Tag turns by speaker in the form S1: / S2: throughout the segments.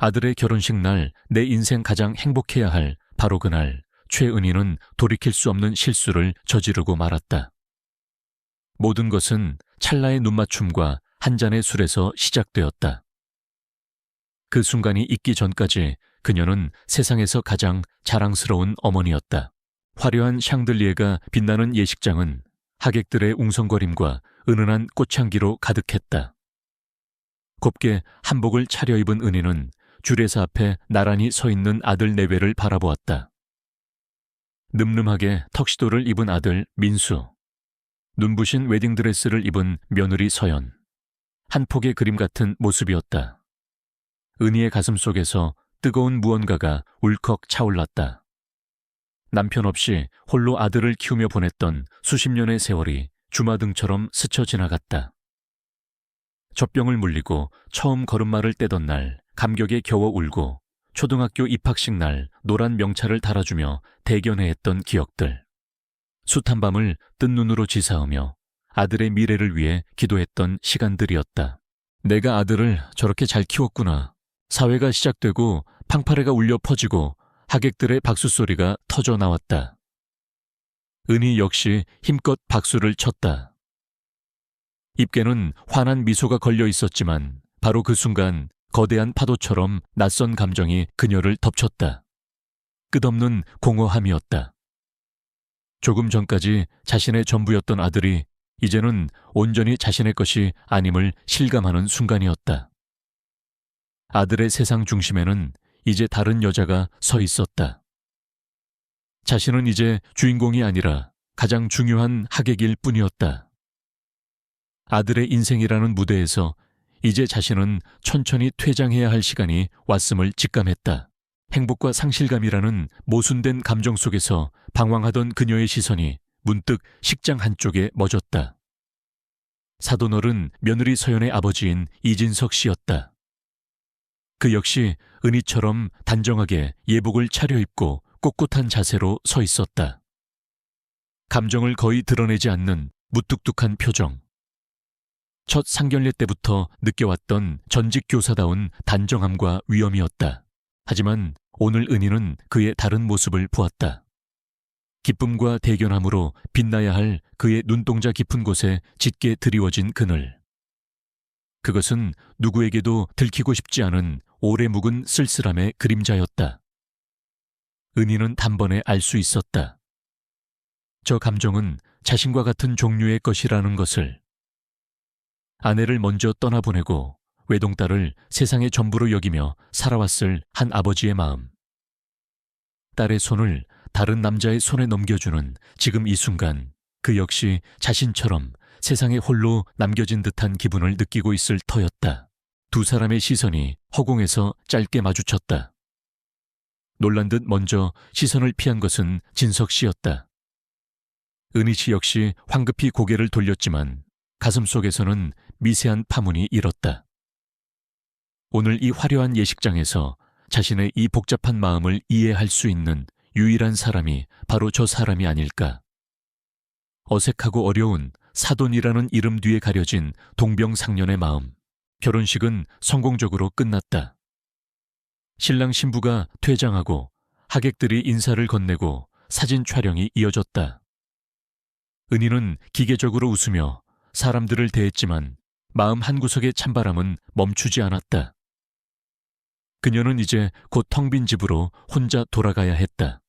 S1: 아들의 결혼식 날 내 인생 가장 행복해야 할 바로 그날 최은희는 돌이킬 수 없는 실수를 저지르고 말았다. 모든 것은 찰나의 눈맞춤과 한 잔의 술에서 시작되었다. 그 순간이 있기 전까지 그녀는 세상에서 가장 자랑스러운 어머니였다. 화려한 샹들리에가 빛나는 예식장은 하객들의 웅성거림과 은은한 꽃향기로 가득했다. 곱게 한복을 차려입은 은희는 주례사 앞에 나란히 서 있는 아들 내외를 바라보았다. 늠름하게 턱시도를 입은 아들 민수, 눈부신 웨딩드레스를 입은 며느리 서연, 한 폭의 그림 같은 모습이었다. 은희의 가슴 속에서 뜨거운 무언가가 울컥 차올랐다. 남편 없이 홀로 아들을 키우며 보냈던 수십 년의 세월이 주마등처럼 스쳐 지나갔다. 젖병을 물리고 처음 걸음마를 떼던 날 감격에 겨워 울고 초등학교 입학식 날 노란 명찰을 달아주며 대견해했던 기억들. 숱한 밤을 뜬 눈으로 지사하며 아들의 미래를 위해 기도했던 시간들이었다. 내가 아들을 저렇게 잘 키웠구나. 사회가 시작되고 팡파레가 울려 퍼지고 하객들의 박수 소리가 터져 나왔다. 은희 역시 힘껏 박수를 쳤다. 입에는 환한 미소가 걸려 있었지만 바로 그 순간 거대한 파도처럼 낯선 감정이 그녀를 덮쳤다. 끝없는 공허함이었다. 조금 전까지 자신의 전부였던 아들이 이제는 온전히 자신의 것이 아님을 실감하는 순간이었다. 아들의 세상 중심에는 이제 다른 여자가 서 있었다. 자신은 이제 주인공이 아니라 가장 중요한 하객일 뿐이었다. 아들의 인생이라는 무대에서 이제 자신은 천천히 퇴장해야 할 시간이 왔음을 직감했다. 행복과 상실감이라는 모순된 감정 속에서 방황하던 그녀의 시선이 문득 식장 한쪽에 멎었다. 사돈어른 며느리 서연의 아버지인 이진석 씨였다. 그 역시 은희처럼 단정하게 예복을 차려입고 꼿꼿한 자세로 서 있었다. 감정을 거의 드러내지 않는 무뚝뚝한 표정. 첫 상견례 때부터 느껴왔던 전직 교사다운 단정함과 위엄이었다. 하지만 오늘 은희는 그의 다른 모습을 보았다. 기쁨과 대견함으로 빛나야 할 그의 눈동자 깊은 곳에 짙게 드리워진 그늘. 그것은 누구에게도 들키고 싶지 않은 오래 묵은 쓸쓸함의 그림자였다. 은희는 단번에 알 수 있었다. 저 감정은 자신과 같은 종류의 것이라는 것을. 아내를 먼저 떠나보내고 외동딸을 세상의 전부로 여기며 살아왔을 한 아버지의 마음. 딸의 손을 다른 남자의 손에 넘겨주는 지금 이 순간 그 역시 자신처럼 세상에 홀로 남겨진 듯한 기분을 느끼고 있을 터였다. 두 사람의 시선이 허공에서 짧게 마주쳤다. 놀란 듯 먼저 시선을 피한 것은 진석 씨였다. 은희 씨 역시 황급히 고개를 돌렸지만 가슴속에서는 미세한 파문이 일었다. 오늘 이 화려한 예식장에서 자신의 이 복잡한 마음을 이해할 수 있는 유일한 사람이 바로 저 사람이 아닐까. 어색하고 어려운 사돈이라는 이름 뒤에 가려진 동병상련의 마음. 결혼식은 성공적으로 끝났다. 신랑 신부가 퇴장하고 하객들이 인사를 건네고 사진 촬영이 이어졌다. 은희는 기계적으로 웃으며 사람들을 대했지만 마음 한구석의 찬바람은 멈추지 않았다. 그녀는 이제 곧 텅 빈 집으로 혼자 돌아가야 했다.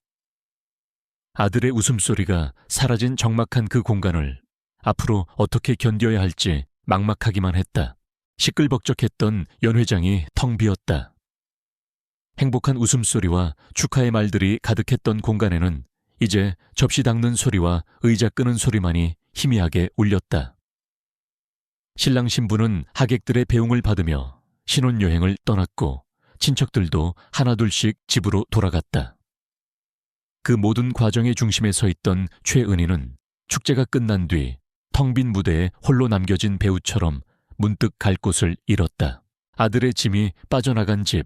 S1: 아들의 웃음소리가 사라진 적막한 그 공간을 앞으로 어떻게 견뎌야 할지 막막하기만 했다. 시끌벅적했던 연회장이 텅 비었다. 행복한 웃음소리와 축하의 말들이 가득했던 공간에는 이제 접시 닦는 소리와 의자 끄는 소리만이 희미하게 울렸다. 신랑 신부는 하객들의 배웅을 받으며 신혼여행을 떠났고 친척들도 하나둘씩 집으로 돌아갔다. 그 모든 과정의 중심에 서 있던 최은희는 축제가 끝난 뒤 텅 빈 무대에 홀로 남겨진 배우처럼 문득 갈 곳을 잃었다. 아들의 짐이 빠져나간 집.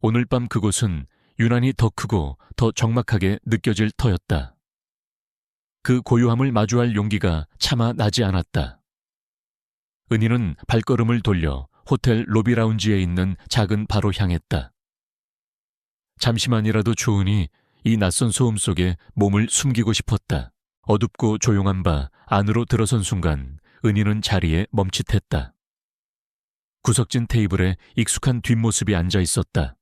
S1: 오늘 밤 그곳은 유난히 더 크고 더 적막하게 느껴질 터였다. 그 고요함을 마주할 용기가 차마 나지 않았다. 은희는 발걸음을 돌려 호텔 로비 라운지에 있는 작은 바로 향했다. 잠시만이라도 좋으니 이 낯선 소음 속에 몸을 숨기고 싶었다. 어둡고 조용한 바 안으로 들어선 순간 은희는 자리에 멈칫했다. 구석진 테이블에 익숙한 뒷모습이 앉아 있었다.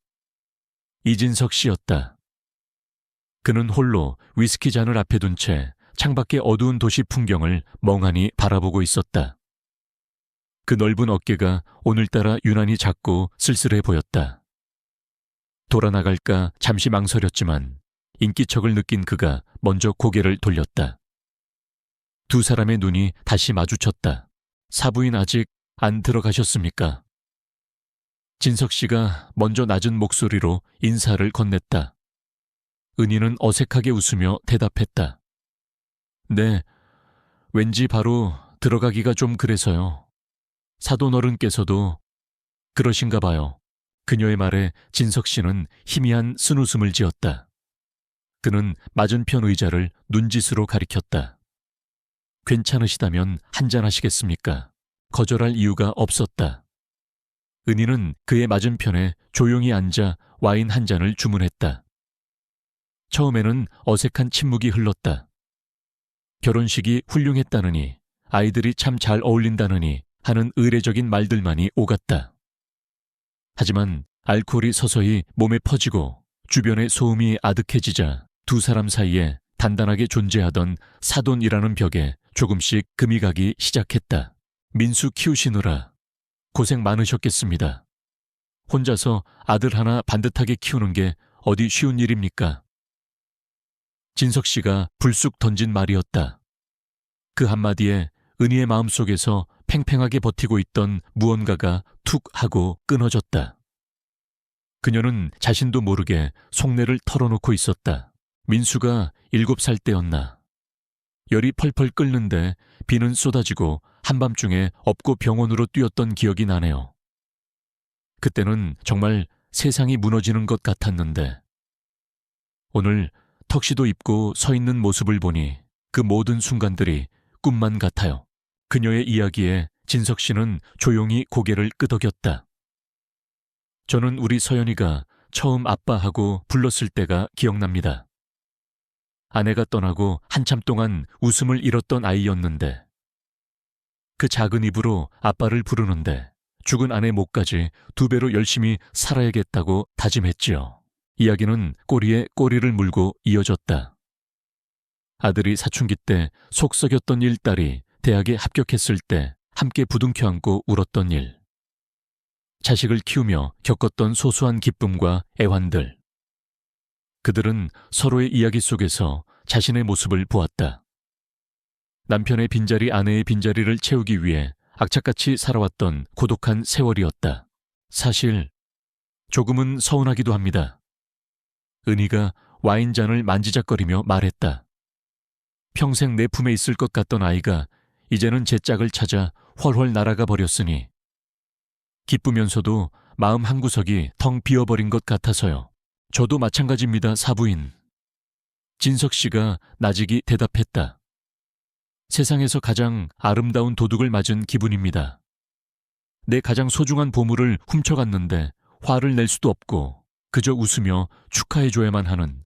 S1: 이진석 씨였다. 그는 홀로 위스키 잔을 앞에 둔 채 창밖의 어두운 도시 풍경을 멍하니 바라보고 있었다. 그 넓은 어깨가 오늘따라 유난히 작고 쓸쓸해 보였다. 돌아나갈까 잠시 망설였지만 인기척을 느낀 그가 먼저 고개를 돌렸다. 두 사람의 눈이 다시 마주쳤다. 사부인 아직 안 들어가셨습니까? 진석 씨가 먼저 낮은 목소리로 인사를 건넸다. 은희는 어색하게 웃으며 대답했다. 네, 왠지 바로 들어가기가 좀 그래서요. 사돈 어른께서도 그러신가 봐요. 그녀의 말에 진석 씨는 희미한 쓴웃음을 지었다. 그는 맞은편 의자를 눈짓으로 가리켰다. 괜찮으시다면 한잔하시겠습니까? 거절할 이유가 없었다. 은희는 그의 맞은편에 조용히 앉아 와인 한 잔을 주문했다. 처음에는 어색한 침묵이 흘렀다. 결혼식이 훌륭했다느니, 아이들이 참 잘 어울린다느니 하는 의례적인 말들만이 오갔다. 하지만 알코올이 서서히 몸에 퍼지고 주변의 소음이 아득해지자 두 사람 사이에 단단하게 존재하던 사돈이라는 벽에 조금씩 금이 가기 시작했다. 민수 키우시느라 고생 많으셨겠습니다. 혼자서 아들 하나 반듯하게 키우는 게 어디 쉬운 일입니까? 진석 씨가 불쑥 던진 말이었다. 그 한마디에 은희의 마음속에서 팽팽하게 버티고 있던 무언가가 툭 하고 끊어졌다. 그녀는 자신도 모르게 속내를 털어놓고 있었다. 민수가 7살 때였나. 열이 펄펄 끓는데 비는 쏟아지고 한밤중에 업고 병원으로 뛰었던 기억이 나네요. 그때는 정말 세상이 무너지는 것 같았는데 오늘 턱시도 입고 서 있는 모습을 보니 그 모든 순간들이 꿈만 같아요. 그녀의 이야기에 진석 씨는 조용히 고개를 끄덕였다. 저는 우리 서연이가 처음 아빠하고 불렀을 때가 기억납니다. 아내가 떠나고 한참 동안 웃음을 잃었던 아이였는데 그 작은 입으로 아빠를 부르는데 죽은 아내 목까지 2배로 열심히 살아야겠다고 다짐했지요. 이야기는 꼬리에 꼬리를 물고 이어졌다. 아들이 사춘기 때 속 썩였던 일딸이 대학에 합격했을 때 함께 부둥켜 안고 울었던 일. 자식을 키우며 겪었던 소소한 기쁨과 애환들. 그들은 서로의 이야기 속에서 자신의 모습을 보았다. 남편의 빈자리 아내의 빈자리를 채우기 위해 악착같이 살아왔던 고독한 세월이었다. 사실 조금은 서운하기도 합니다. 은희가 와인잔을 만지작거리며 말했다. 평생 내 품에 있을 것 같던 아이가 이제는 제 짝을 찾아 훨훨 날아가 버렸으니 기쁘면서도 마음 한구석이 텅 비어버린 것 같아서요. 저도 마찬가지입니다, 사부인. 진석 씨가 나직이 대답했다. 세상에서 가장 아름다운 도둑을 맞은 기분입니다. 내 가장 소중한 보물을 훔쳐갔는데 화를 낼 수도 없고 그저 웃으며 축하해줘야만 하는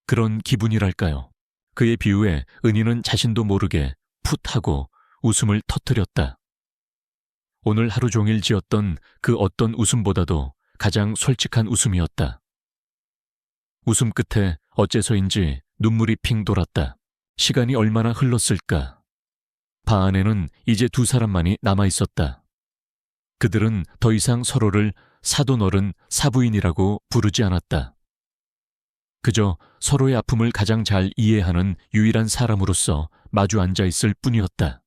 S1: 그런 기분이랄까요. 그의 비유에 은희는 자신도 모르게 풋 하고 웃음을 터뜨렸다. 오늘 하루 종일 지었던 그 어떤 웃음보다도 가장 솔직한 웃음이었다. 웃음 끝에 어째서인지 눈물이 핑 돌았다. 시간이 얼마나 흘렀을까. 방 안에는 이제 두 사람만이 남아있었다. 그들은 더 이상 서로를 사돈어른 사부인이라고 부르지 않았다. 그저 서로의 아픔을 가장 잘 이해하는 유일한 사람으로서 마주 앉아 있을 뿐이었다.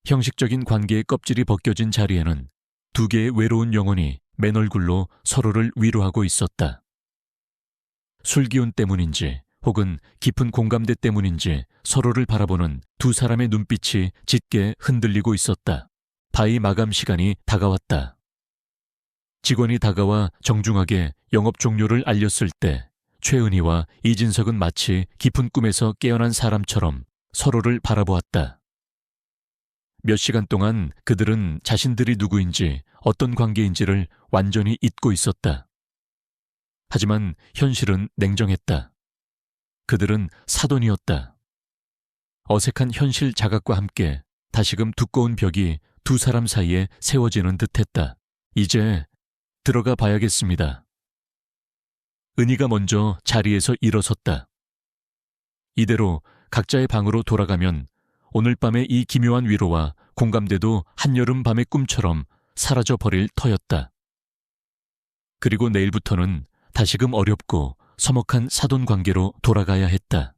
S1: 형식적인 관계의 껍질이 벗겨진 자리에는 두 개의 외로운 영혼이 맨 얼굴로 서로를 위로하고 있었다. 술기운 때문인지 혹은 깊은 공감대 때문인지 서로를 바라보는 두 사람의 눈빛이 짙게 흔들리고 있었다. 바이 마감 시간이 다가왔다. 직원이 다가와 정중하게 영업 종료를 알렸을 때 최은희와 이진석은 마치 깊은 꿈에서 깨어난 사람처럼 서로를 바라보았다. 몇 시간 동안 그들은 자신들이 누구인지 어떤 관계인지를 완전히 잊고 있었다. 하지만 현실은 냉정했다. 그들은 사돈이었다. 어색한 현실 자각과 함께 다시금 두꺼운 벽이 두 사람 사이에 세워지는 듯했다. 이제 들어가 봐야겠습니다. 은희가 먼저 자리에서 일어섰다. 이대로 각자의 방으로 돌아가면 오늘 밤의 이 기묘한 위로와 공감대도 한여름 밤의 꿈처럼 사라져 버릴 터였다. 그리고 내일부터는 다시금 어렵고 서먹한 사돈 관계로 돌아가야 했다.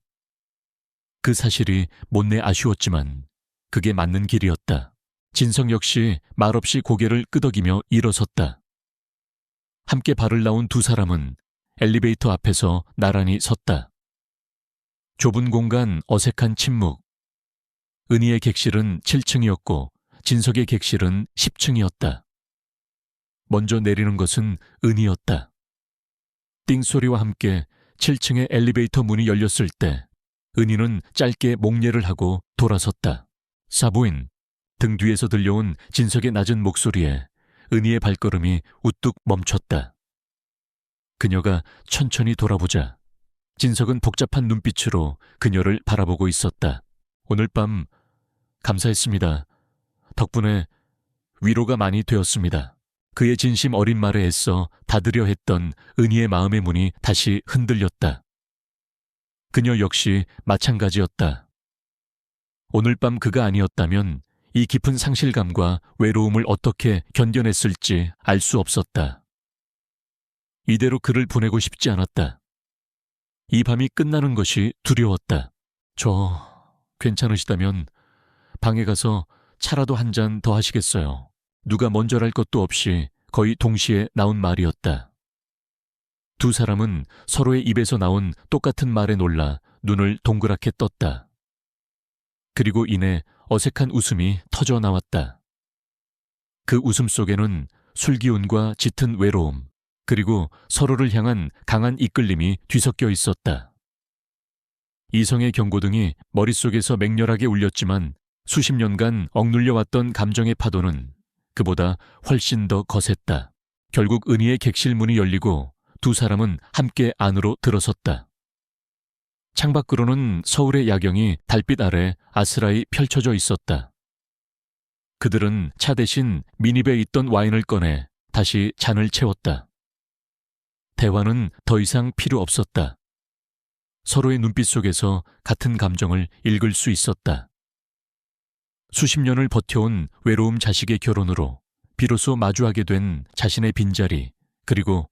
S1: 그 사실이 못내 아쉬웠지만 그게 맞는 길이었다. 진석 역시 말없이 고개를 끄덕이며 일어섰다. 함께 발을 나온 두 사람은 엘리베이터 앞에서 나란히 섰다. 좁은 공간, 어색한 침묵. 은희의 객실은 7층이었고 진석의 객실은 10층이었다. 먼저 내리는 것은 은희였다. 띵소리와 함께 7층의 엘리베이터 문이 열렸을 때 은희는 짧게 목례를 하고 돌아섰다. 사부인, 등 뒤에서 들려온 진석의 낮은 목소리에 은희의 발걸음이 우뚝 멈췄다. 그녀가 천천히 돌아보자 진석은 복잡한 눈빛으로 그녀를 바라보고 있었다. 오늘 밤 감사했습니다. 덕분에 위로가 많이 되었습니다. 그의 진심 어린 말에 애써 닫으려 했던 은희의 마음의 문이 다시 흔들렸다. 그녀 역시 마찬가지였다. 오늘 밤 그가 아니었다면 이 깊은 상실감과 외로움을 어떻게 견뎌냈을지 알 수 없었다. 이대로 그를 보내고 싶지 않았다. 이 밤이 끝나는 것이 두려웠다. 괜찮으시다면 방에 가서 차라도 한 잔 더 하시겠어요? 누가 먼저랄 것도 없이 거의 동시에 나온 말이었다. 두 사람은 서로의 입에서 나온 똑같은 말에 놀라 눈을 동그랗게 떴다. 그리고 이내 어색한 웃음이 터져 나왔다. 그 웃음 속에는 술기운과 짙은 외로움, 그리고 서로를 향한 강한 이끌림이 뒤섞여 있었다. 이성의 경고등이 머릿속에서 맹렬하게 울렸지만 수십 년간 억눌려왔던 감정의 파도는 그보다 훨씬 더 거셌다. 결국 은희의 객실 문이 열리고 두 사람은 함께 안으로 들어섰다. 창밖으로는 서울의 야경이 달빛 아래 아스라이 펼쳐져 있었다. 그들은 차 대신 미니배에 있던 와인을 꺼내 다시 잔을 채웠다. 대화는 더 이상 필요 없었다. 서로의 눈빛 속에서 같은 감정을 읽을 수 있었다. 수십 년을 버텨온 외로움 자식의 결혼으로 비로소 마주하게 된 자신의 빈자리, 그리고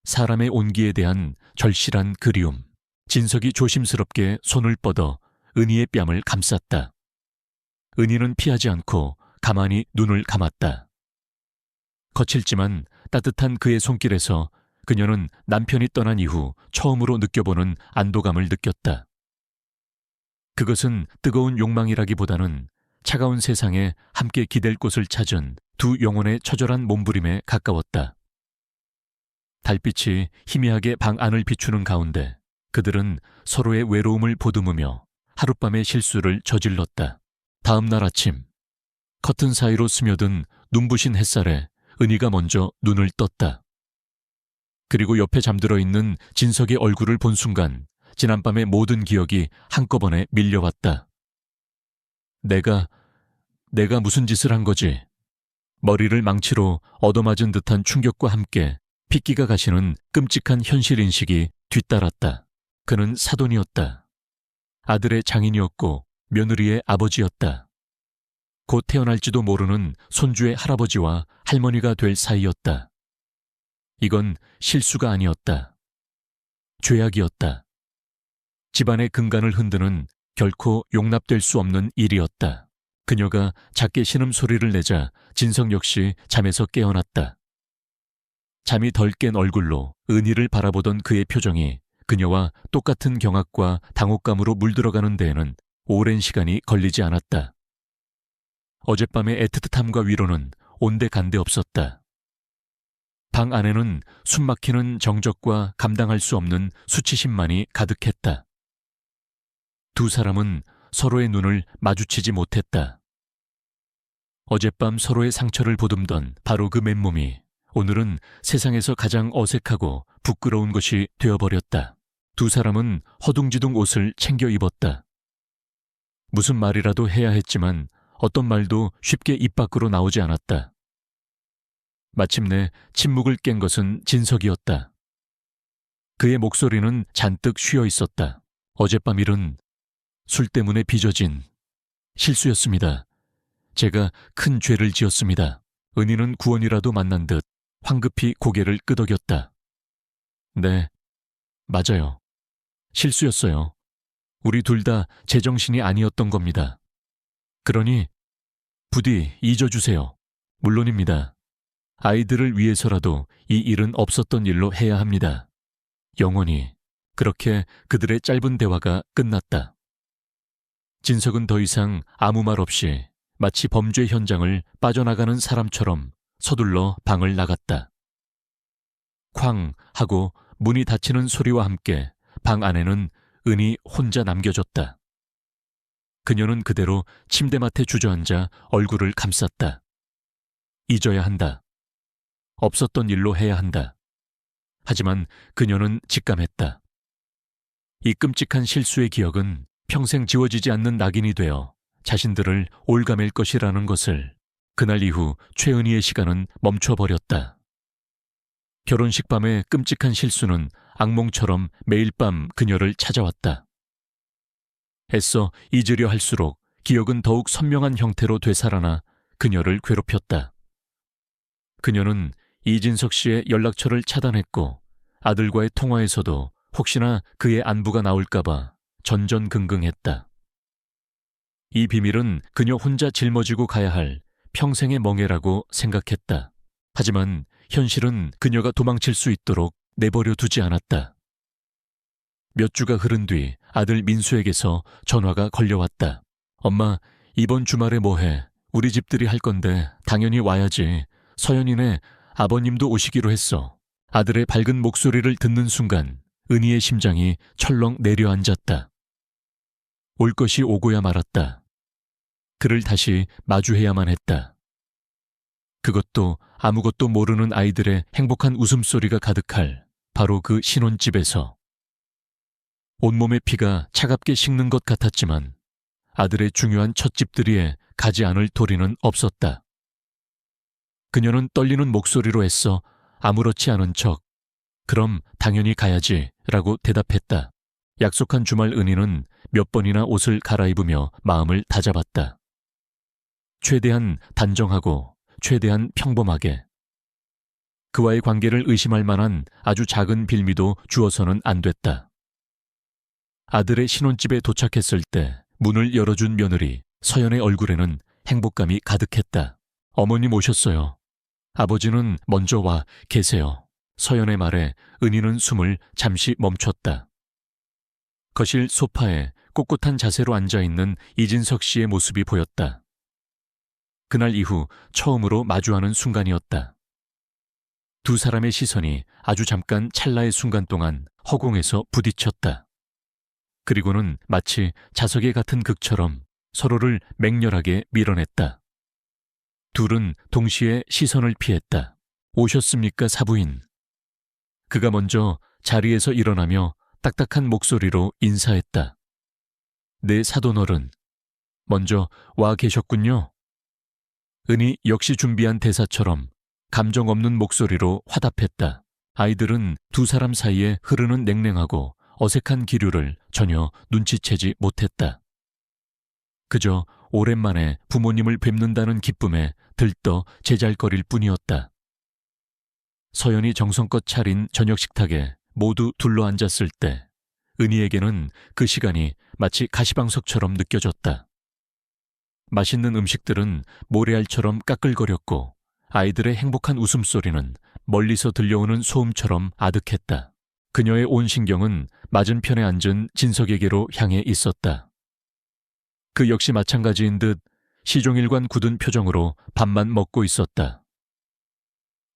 S1: 사람의 온기에 대한 절실한 그리움. 진석이 조심스럽게 손을 뻗어 은희의 뺨을 감쌌다. 은희는 피하지 않고 가만히 눈을 감았다. 거칠지만 따뜻한 그의 손길에서 그녀는 남편이 떠난 이후 처음으로 느껴보는 안도감을 느꼈다. 그것은 뜨거운 욕망이라기보다는 차가운 세상에 함께 기댈 곳을 찾은 두 영혼의 처절한 몸부림에 가까웠다. 달빛이 희미하게 방 안을 비추는 가운데 그들은 서로의 외로움을 보듬으며 하룻밤의 실수를 저질렀다. 다음 날 아침, 커튼 사이로 스며든 눈부신 햇살에 은희가 먼저 눈을 떴다. 그리고 옆에 잠들어 있는 진석의 얼굴을 본 순간 지난밤의 모든 기억이 한꺼번에 밀려왔다. 내가 무슨 짓을 한 거지? 머리를 망치로 얻어맞은 듯한 충격과 함께 핏기가 가시는 끔찍한 현실인식이 뒤따랐다. 그는 사돈이었다. 아들의 장인이었고 며느리의 아버지였다. 곧 태어날지도 모르는 손주의 할아버지와 할머니가 될 사이였다. 이건 실수가 아니었다. 죄악이었다. 집안의 근간을 흔드는 결코 용납될 수 없는 일이었다. 그녀가 작게 신음소리를 내자 진석 역시 잠에서 깨어났다. 잠이 덜 깬 얼굴로 은희를 바라보던 그의 표정이 그녀와 똑같은 경악과 당혹감으로 물들어가는 데에는 오랜 시간이 걸리지 않았다. 어젯밤의 애틋함과 위로는 온데간데 없었다. 방 안에는 숨막히는 정적과 감당할 수 없는 수치심만이 가득했다. 두 사람은 서로의 눈을 마주치지 못했다. 어젯밤 서로의 상처를 보듬던 바로 그 맨몸이 오늘은 세상에서 가장 어색하고 부끄러운 것이 되어버렸다. 두 사람은 허둥지둥 옷을 챙겨 입었다. 무슨 말이라도 해야 했지만 어떤 말도 쉽게 입 밖으로 나오지 않았다. 마침내 침묵을 깬 것은 진석이었다. 그의 목소리는 잔뜩 쉬어 있었다. 어젯밤 일은 술 때문에 빚어진 실수였습니다. 제가 큰 죄를 지었습니다. 은희는 구원이라도 만난 듯 황급히 고개를 끄덕였다. 네, 맞아요. 실수였어요. 우리 둘 다 제정신이 아니었던 겁니다. 그러니 부디 잊어주세요. 물론입니다. 아이들을 위해서라도 이 일은 없었던 일로 해야 합니다. 영원히. 그렇게 그들의 짧은 대화가 끝났다. 진석은 더 이상 아무 말 없이 마치 범죄 현장을 빠져나가는 사람처럼 서둘러 방을 나갔다. 쾅 하고 문이 닫히는 소리와 함께 방 안에는 은희 혼자 남겨졌다. 그녀는 그대로 침대맡에 주저앉아 얼굴을 감쌌다. 잊어야 한다. 없었던 일로 해야 한다. 하지만 그녀는 직감했다. 이 끔찍한 실수의 기억은 평생 지워지지 않는 낙인이 되어 자신들을 올가맬 것이라는 것을. 그날 이후 최은희의 시간은 멈춰버렸다. 결혼식 밤의 끔찍한 실수는 악몽처럼 매일 밤 그녀를 찾아왔다. 애써 잊으려 할수록 기억은 더욱 선명한 형태로 되살아나 그녀를 괴롭혔다. 그녀는 이진석 씨의 연락처를 차단했고 아들과의 통화에서도 혹시나 그의 안부가 나올까봐 전전긍긍했다. 이 비밀은 그녀 혼자 짊어지고 가야 할 평생의 멍해라고 생각했다. 하지만 현실은 그녀가 도망칠 수 있도록 내버려 두지 않았다. 몇 주가 흐른 뒤 아들 민수에게서 전화가 걸려왔다. 엄마, 이번 주말에 뭐해? 우리 집들이 할 건데 당연히 와야지. 서연이네 아버님도 오시기로 했어. 아들의 밝은 목소리를 듣는 순간 은희의 심장이 철렁 내려앉았다. 올 것이 오고야 말았다. 그를 다시 마주해야만 했다. 그것도 아무것도 모르는 아이들의 행복한 웃음소리가 가득할 바로 그 신혼집에서. 온몸의 피가 차갑게 식는 것 같았지만 아들의 중요한 첫 집들이에 가지 않을 도리는 없었다. 그녀는 떨리는 목소리로 애써 아무렇지 않은 척 그럼 당연히 가야지 라고 대답했다. 약속한 주말 은희는 몇 번이나 옷을 갈아입으며 마음을 다잡았다. 최대한 단정하고 최대한 평범하게. 그와의 관계를 의심할 만한 아주 작은 빌미도 주어서는 안 됐다. 아들의 신혼집에 도착했을 때 문을 열어준 며느리 서연의 얼굴에는 행복감이 가득했다. 어머님 오셨어요. 아버지는 먼저 와 계세요. 서연의 말에 은희는 숨을 잠시 멈췄다. 거실 소파에 꼿꼿한 자세로 앉아있는 이진석 씨의 모습이 보였다. 그날 이후 처음으로 마주하는 순간이었다. 두 사람의 시선이 아주 잠깐 찰나의 순간 동안 허공에서 부딪혔다. 그리고는 마치 자석에 같은 극처럼 서로를 맹렬하게 밀어냈다. 둘은 동시에 시선을 피했다. 오셨습니까, 사부인? 그가 먼저 자리에서 일어나며 딱딱한 목소리로 인사했다. 네, 사돈어른. 먼저 와 계셨군요. 은희 역시 준비한 대사처럼 감정 없는 목소리로 화답했다. 아이들은 두 사람 사이에 흐르는 냉랭하고 어색한 기류를 전혀 눈치채지 못했다. 그저 오랜만에 부모님을 뵙는다는 기쁨에 들떠 제잘거릴 뿐이었다. 서연이 정성껏 차린 저녁 식탁에 모두 둘러앉았을 때 은희에게는 그 시간이 마치 가시방석처럼 느껴졌다. 맛있는 음식들은 모래알처럼 까끌거렸고 아이들의 행복한 웃음소리는 멀리서 들려오는 소음처럼 아득했다. 그녀의 온 신경은 맞은편에 앉은 진석에게로 향해 있었다. 그 역시 마찬가지인 듯 시종일관 굳은 표정으로 밥만 먹고 있었다.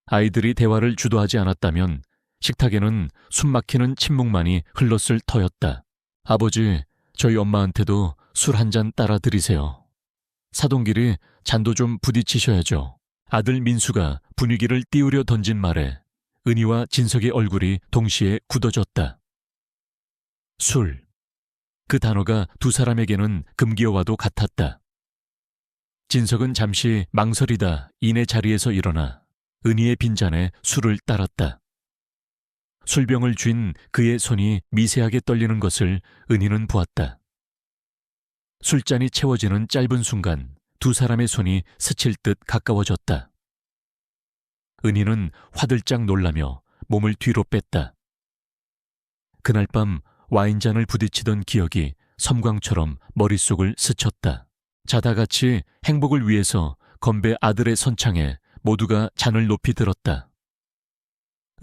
S1: 아이들이 대화를 주도하지 않았다면 식탁에는 숨막히는 침묵만이 흘렀을 터였다. 아버지, 저희 엄마한테도 술 한 잔 따라 드리세요. 사돈끼리 잔도 좀 부딪히셔야죠. 아들 민수가 분위기를 띄우려 던진 말에 은희와 진석의 얼굴이 동시에 굳어졌다. 술. 그 단어가 두 사람에게는 금기어와도 같았다. 진석은 잠시 망설이다 이내 자리에서 일어나 은희의 빈잔에 술을 따랐다. 술병을 쥔 그의 손이 미세하게 떨리는 것을 은희는 보았다. 술잔이 채워지는 짧은 순간 두 사람의 손이 스칠 듯 가까워졌다. 은희는 화들짝 놀라며 몸을 뒤로 뺐다. 그날 밤 와인잔을 부딪히던 기억이 섬광처럼 머릿속을 스쳤다. 자다같이 행복을 위해서 건배 아들의 선창에 모두가 잔을 높이 들었다.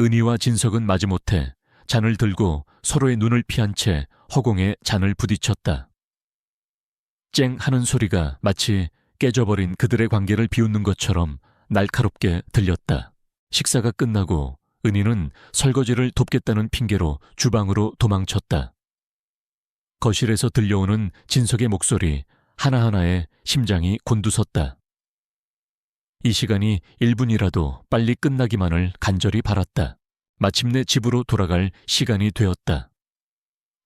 S1: 은희와 진석은 마지못해 잔을 들고 서로의 눈을 피한 채 허공에 잔을 부딪혔다. 쨍 하는 소리가 마치 깨져버린 그들의 관계를 비웃는 것처럼 날카롭게 들렸다. 식사가 끝나고 은희는 설거지를 돕겠다는 핑계로 주방으로 도망쳤다. 거실에서 들려오는 진석의 목소리 하나하나에 심장이 곤두섰다. 이 시간이 1분이라도 빨리 끝나기만을 간절히 바랐다. 마침내 집으로 돌아갈 시간이 되었다.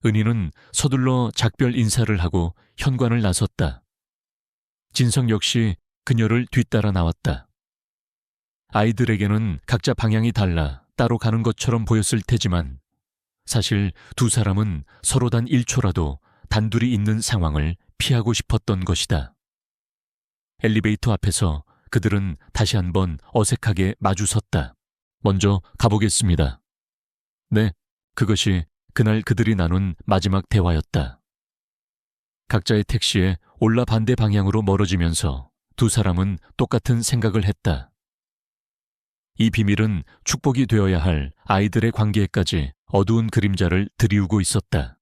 S1: 은희는 서둘러 작별 인사를 하고 현관을 나섰다. 진석 역시 그녀를 뒤따라 나왔다. 아이들에게는 각자 방향이 달라 따로 가는 것처럼 보였을 테지만 사실 두 사람은 서로 단 1초라도 단둘이 있는 상황을 피하고 싶었던 것이다. 엘리베이터 앞에서 그들은 다시 한번 어색하게 마주섰다. 먼저 가보겠습니다. 네, 그것이 그날 그들이 나눈 마지막 대화였다. 각자의 택시에 올라 반대 방향으로 멀어지면서 두 사람은 똑같은 생각을 했다. 이 비밀은 축복이 되어야 할 아이들의 관계에까지 어두운 그림자를 들이우고 있었다.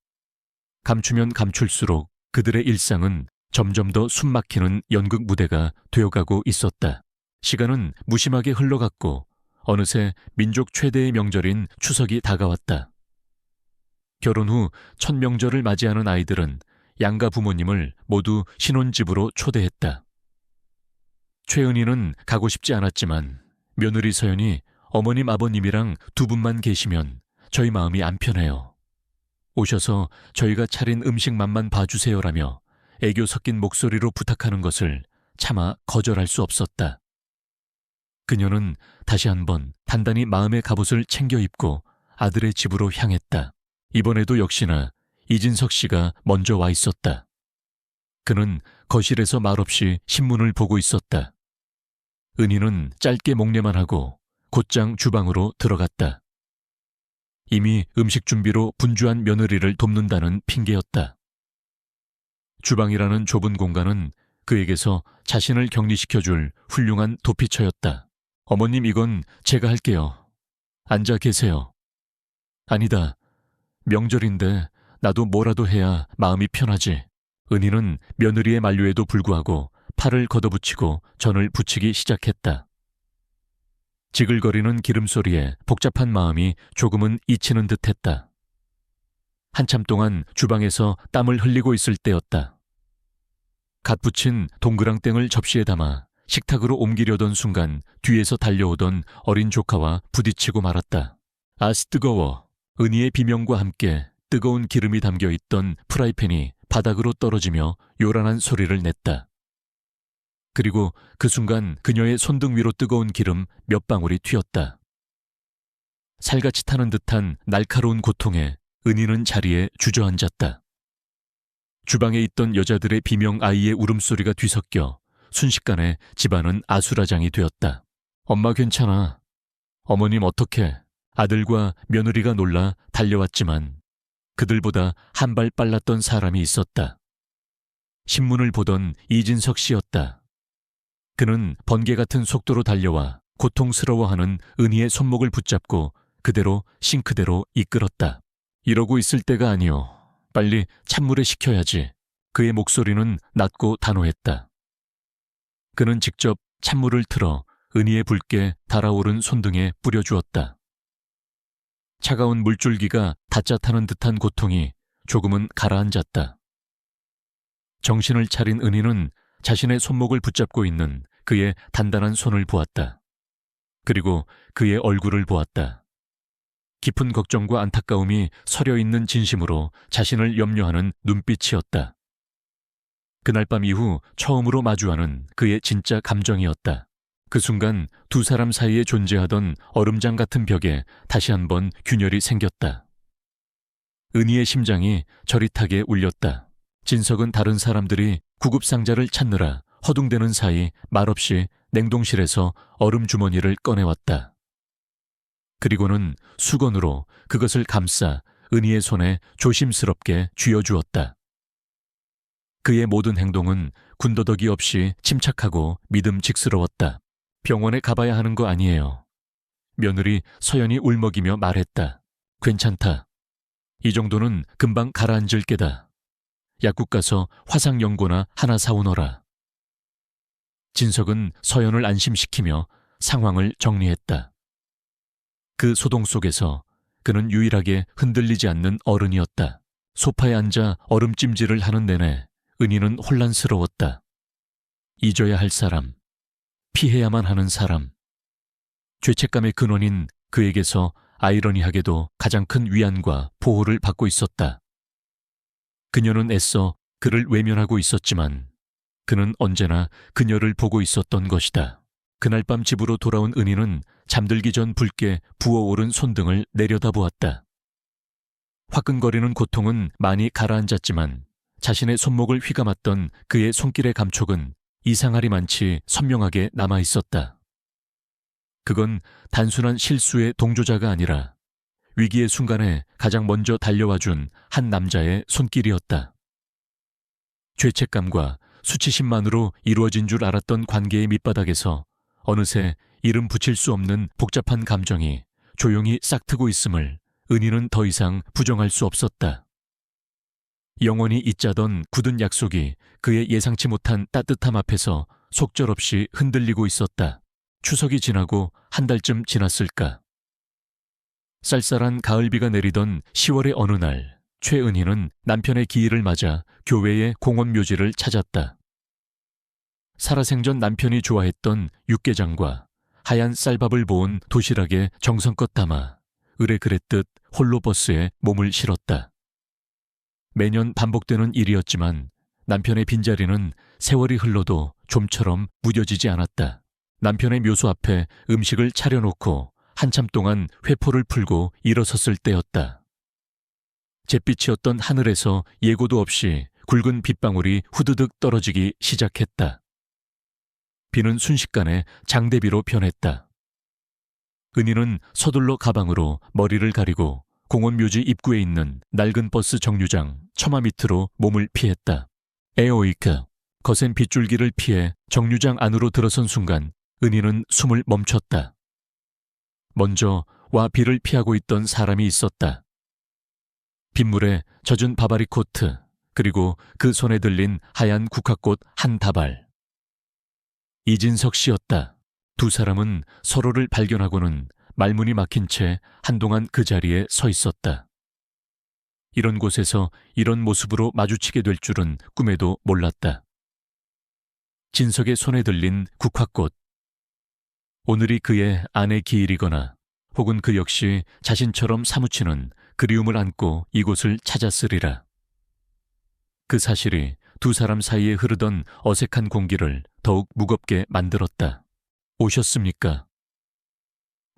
S1: 감추면 감출수록 그들의 일상은 점점 더 숨막히는 연극 무대가 되어가고 있었다. 시간은 무심하게 흘러갔고 어느새 민족 최대의 명절인 추석이 다가왔다. 결혼 후 첫 명절을 맞이하는 아이들은 양가 부모님을 모두 신혼집으로 초대했다. 최은희는 가고 싶지 않았지만 며느리 서연이 어머님 아버님이랑 두 분만 계시면 저희 마음이 안 편해요. 오셔서 저희가 차린 음식만만 봐주세요라며 애교 섞인 목소리로 부탁하는 것을 차마 거절할 수 없었다. 그녀는 다시 한번 단단히 마음의 갑옷을 챙겨 입고 아들의 집으로 향했다. 이번에도 역시나 이진석 씨가 먼저 와 있었다. 그는 거실에서 말없이 신문을 보고 있었다. 은희는 짧게 목례만 하고 곧장 주방으로 들어갔다. 이미 음식 준비로 분주한 며느리를 돕는다는 핑계였다. 주방이라는 좁은 공간은 그에게서 자신을 격리시켜줄 훌륭한 도피처였다. 어머님, 이건 제가 할게요. 앉아 계세요. 아니다. 명절인데 나도 뭐라도 해야 마음이 편하지. 은희는 며느리의 만류에도 불구하고 팔을 걷어붙이고 전을 붙이기 시작했다. 지글거리는 기름소리에 복잡한 마음이 조금은 잊히는 듯했다. 한참 동안 주방에서 땀을 흘리고 있을 때였다. 갓 부친 동그랑땡을 접시에 담아 식탁으로 옮기려던 순간 뒤에서 달려오던 어린 조카와 부딪히고 말았다. 아스 뜨거워. 은희의 비명과 함께 뜨거운 기름이 담겨있던 프라이팬이 바닥으로 떨어지며 요란한 소리를 냈다. 그리고 그 순간 그녀의 손등 위로 뜨거운 기름 몇 방울이 튀었다. 살같이 타는 듯한 날카로운 고통에 은희는 자리에 주저앉았다. 주방에 있던 여자들의 비명 아이의 울음소리가 뒤섞여 순식간에 집안은 아수라장이 되었다. 엄마 괜찮아. 어머님 어떡해. 아들과 며느리가 놀라 달려왔지만 그들보다 한 발 빨랐던 사람이 있었다. 신문을 보던 이진석 씨였다. 그는 번개 같은 속도로 달려와 고통스러워하는 은희의 손목을 붙잡고 그대로 싱크대로 이끌었다. 이러고 있을 때가 아니오. 빨리 찬물에 식혀야지. 그의 목소리는 낮고 단호했다. 그는 직접 찬물을 틀어 은희의 붉게 달아오른 손등에 뿌려주었다. 차가운 물줄기가 닫자 타는 듯한 고통이 조금은 가라앉았다. 정신을 차린 은희는 자신의 손목을 붙잡고 있는 그의 단단한 손을 보았다. 그리고 그의 얼굴을 보았다. 깊은 걱정과 안타까움이 서려 있는 진심으로 자신을 염려하는 눈빛이었다. 그날 밤 이후 처음으로 마주하는 그의 진짜 감정이었다. 그 순간 두 사람 사이에 존재하던 얼음장 같은 벽에 다시 한번 균열이 생겼다. 은희의 심장이 저릿하게 울렸다. 진석은 다른 사람들이 구급상자를 찾느라 허둥대는 사이 말없이 냉동실에서 얼음 주머니를 꺼내왔다. 그리고는 수건으로 그것을 감싸 은희의 손에 조심스럽게 쥐어주었다. 그의 모든 행동은 군더더기 없이 침착하고 믿음직스러웠다. 병원에 가봐야 하는 거 아니에요. 며느리 서연이 울먹이며 말했다. 괜찮다. 이 정도는 금방 가라앉을 게다. 약국 가서 화상연고나 하나 사오너라. 진석은 서연을 안심시키며 상황을 정리했다. 그 소동 속에서 그는 유일하게 흔들리지 않는 어른이었다. 소파에 앉아 얼음찜질을 하는 내내 은희는 혼란스러웠다. 잊어야 할 사람, 피해야만 하는 사람. 죄책감의 근원인 그에게서 아이러니하게도 가장 큰 위안과 보호를 받고 있었다. 그녀는 애써 그를 외면하고 있었지만 그는 언제나 그녀를 보고 있었던 것이다. 그날 밤 집으로 돌아온 은희는 잠들기 전 붉게 부어오른 손등을 내려다보았다. 화끈거리는 고통은 많이 가라앉았지만 자신의 손목을 휘감았던 그의 손길의 감촉은 이상하리만치 선명하게 남아있었다. 그건 단순한 실수의 동조자가 아니라 위기의 순간에 가장 먼저 달려와준 한 남자의 손길이었다. 죄책감과 수치심만으로 이루어진 줄 알았던 관계의 밑바닥에서 어느새 이름 붙일 수 없는 복잡한 감정이 조용히 싹트고 있음을 은희는 더 이상 부정할 수 없었다. 영원히 잊자던 굳은 약속이 그의 예상치 못한 따뜻함 앞에서 속절없이 흔들리고 있었다. 추석이 지나고 한 달쯤 지났을까. 쌀쌀한 가을비가 내리던 10월의 어느 날, 최은희는 남편의 기일을 맞아 교회의 공원묘지를 찾았다. 살아생전 남편이 좋아했던 육개장과 하얀 쌀밥을 모은 도시락에 정성껏 담아 의뢰 그랬듯 홀로 버스에 몸을 실었다. 매년 반복되는 일이었지만 남편의 빈자리는 세월이 흘러도 좀처럼 무뎌지지 않았다. 남편의 묘소 앞에 음식을 차려놓고 한참 동안 회포를 풀고 일어섰을 때였다. 잿빛이었던 하늘에서 예고도 없이 굵은 빗방울이 후드득 떨어지기 시작했다. 비는 순식간에 장대비로 변했다. 은희는 서둘러 가방으로 머리를 가리고 공원묘지 입구에 있는 낡은 버스 정류장 처마 밑으로 몸을 피했다. 에어이크, 거센 빗줄기를 피해 정류장 안으로 들어선 순간 은희는 숨을 멈췄다. 먼저 와 비를 피하고 있던 사람이 있었다. 빗물에 젖은 바바리 코트, 그리고 그 손에 들린 하얀 국화꽃 한 다발. 이진석 씨였다. 두 사람은 서로를 발견하고는 말문이 막힌 채 한동안 그 자리에 서 있었다. 이런 곳에서 이런 모습으로 마주치게 될 줄은 꿈에도 몰랐다. 진석의 손에 들린 국화꽃. 오늘이 그의 아내 기일이거나 혹은 그 역시 자신처럼 사무치는 그리움을 안고 이곳을 찾았으리라. 그 사실이 두 사람 사이에 흐르던 어색한 공기를 더욱 무겁게 만들었다. 오셨습니까?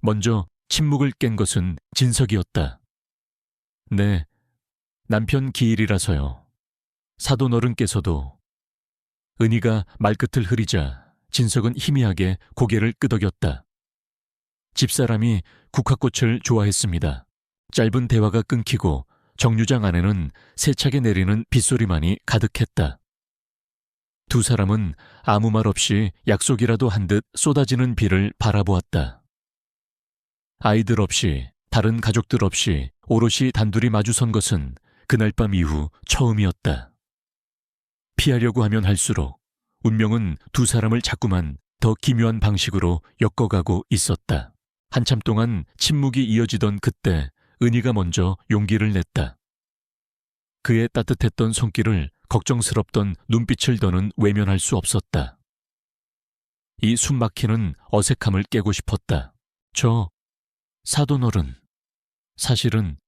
S1: 먼저 침묵을 깬 것은 진석이었다. 네, 남편 기일이라서요. 사돈 어른께서도. 은희가 말끝을 흐리자 진석은 희미하게 고개를 끄덕였다. 집사람이 국화꽃을 좋아했습니다. 짧은 대화가 끊기고 정류장 안에는 세차게 내리는 빗소리만이 가득했다. 두 사람은 아무 말 없이 약속이라도 한 듯 쏟아지는 비를 바라보았다. 아이들 없이, 다른 가족들 없이 오롯이 단둘이 마주선 것은 그날 밤 이후 처음이었다. 피하려고 하면 할수록 운명은 두 사람을 자꾸만 더 기묘한 방식으로 엮어가고 있었다. 한참 동안 침묵이 이어지던 그때 은희가 먼저 용기를 냈다. 그의 따뜻했던 손길을 걱정스럽던 눈빛을 더는 외면할 수 없었다. 이 숨막히는 어색함을 깨고 싶었다. 저 사돈어른, 사실은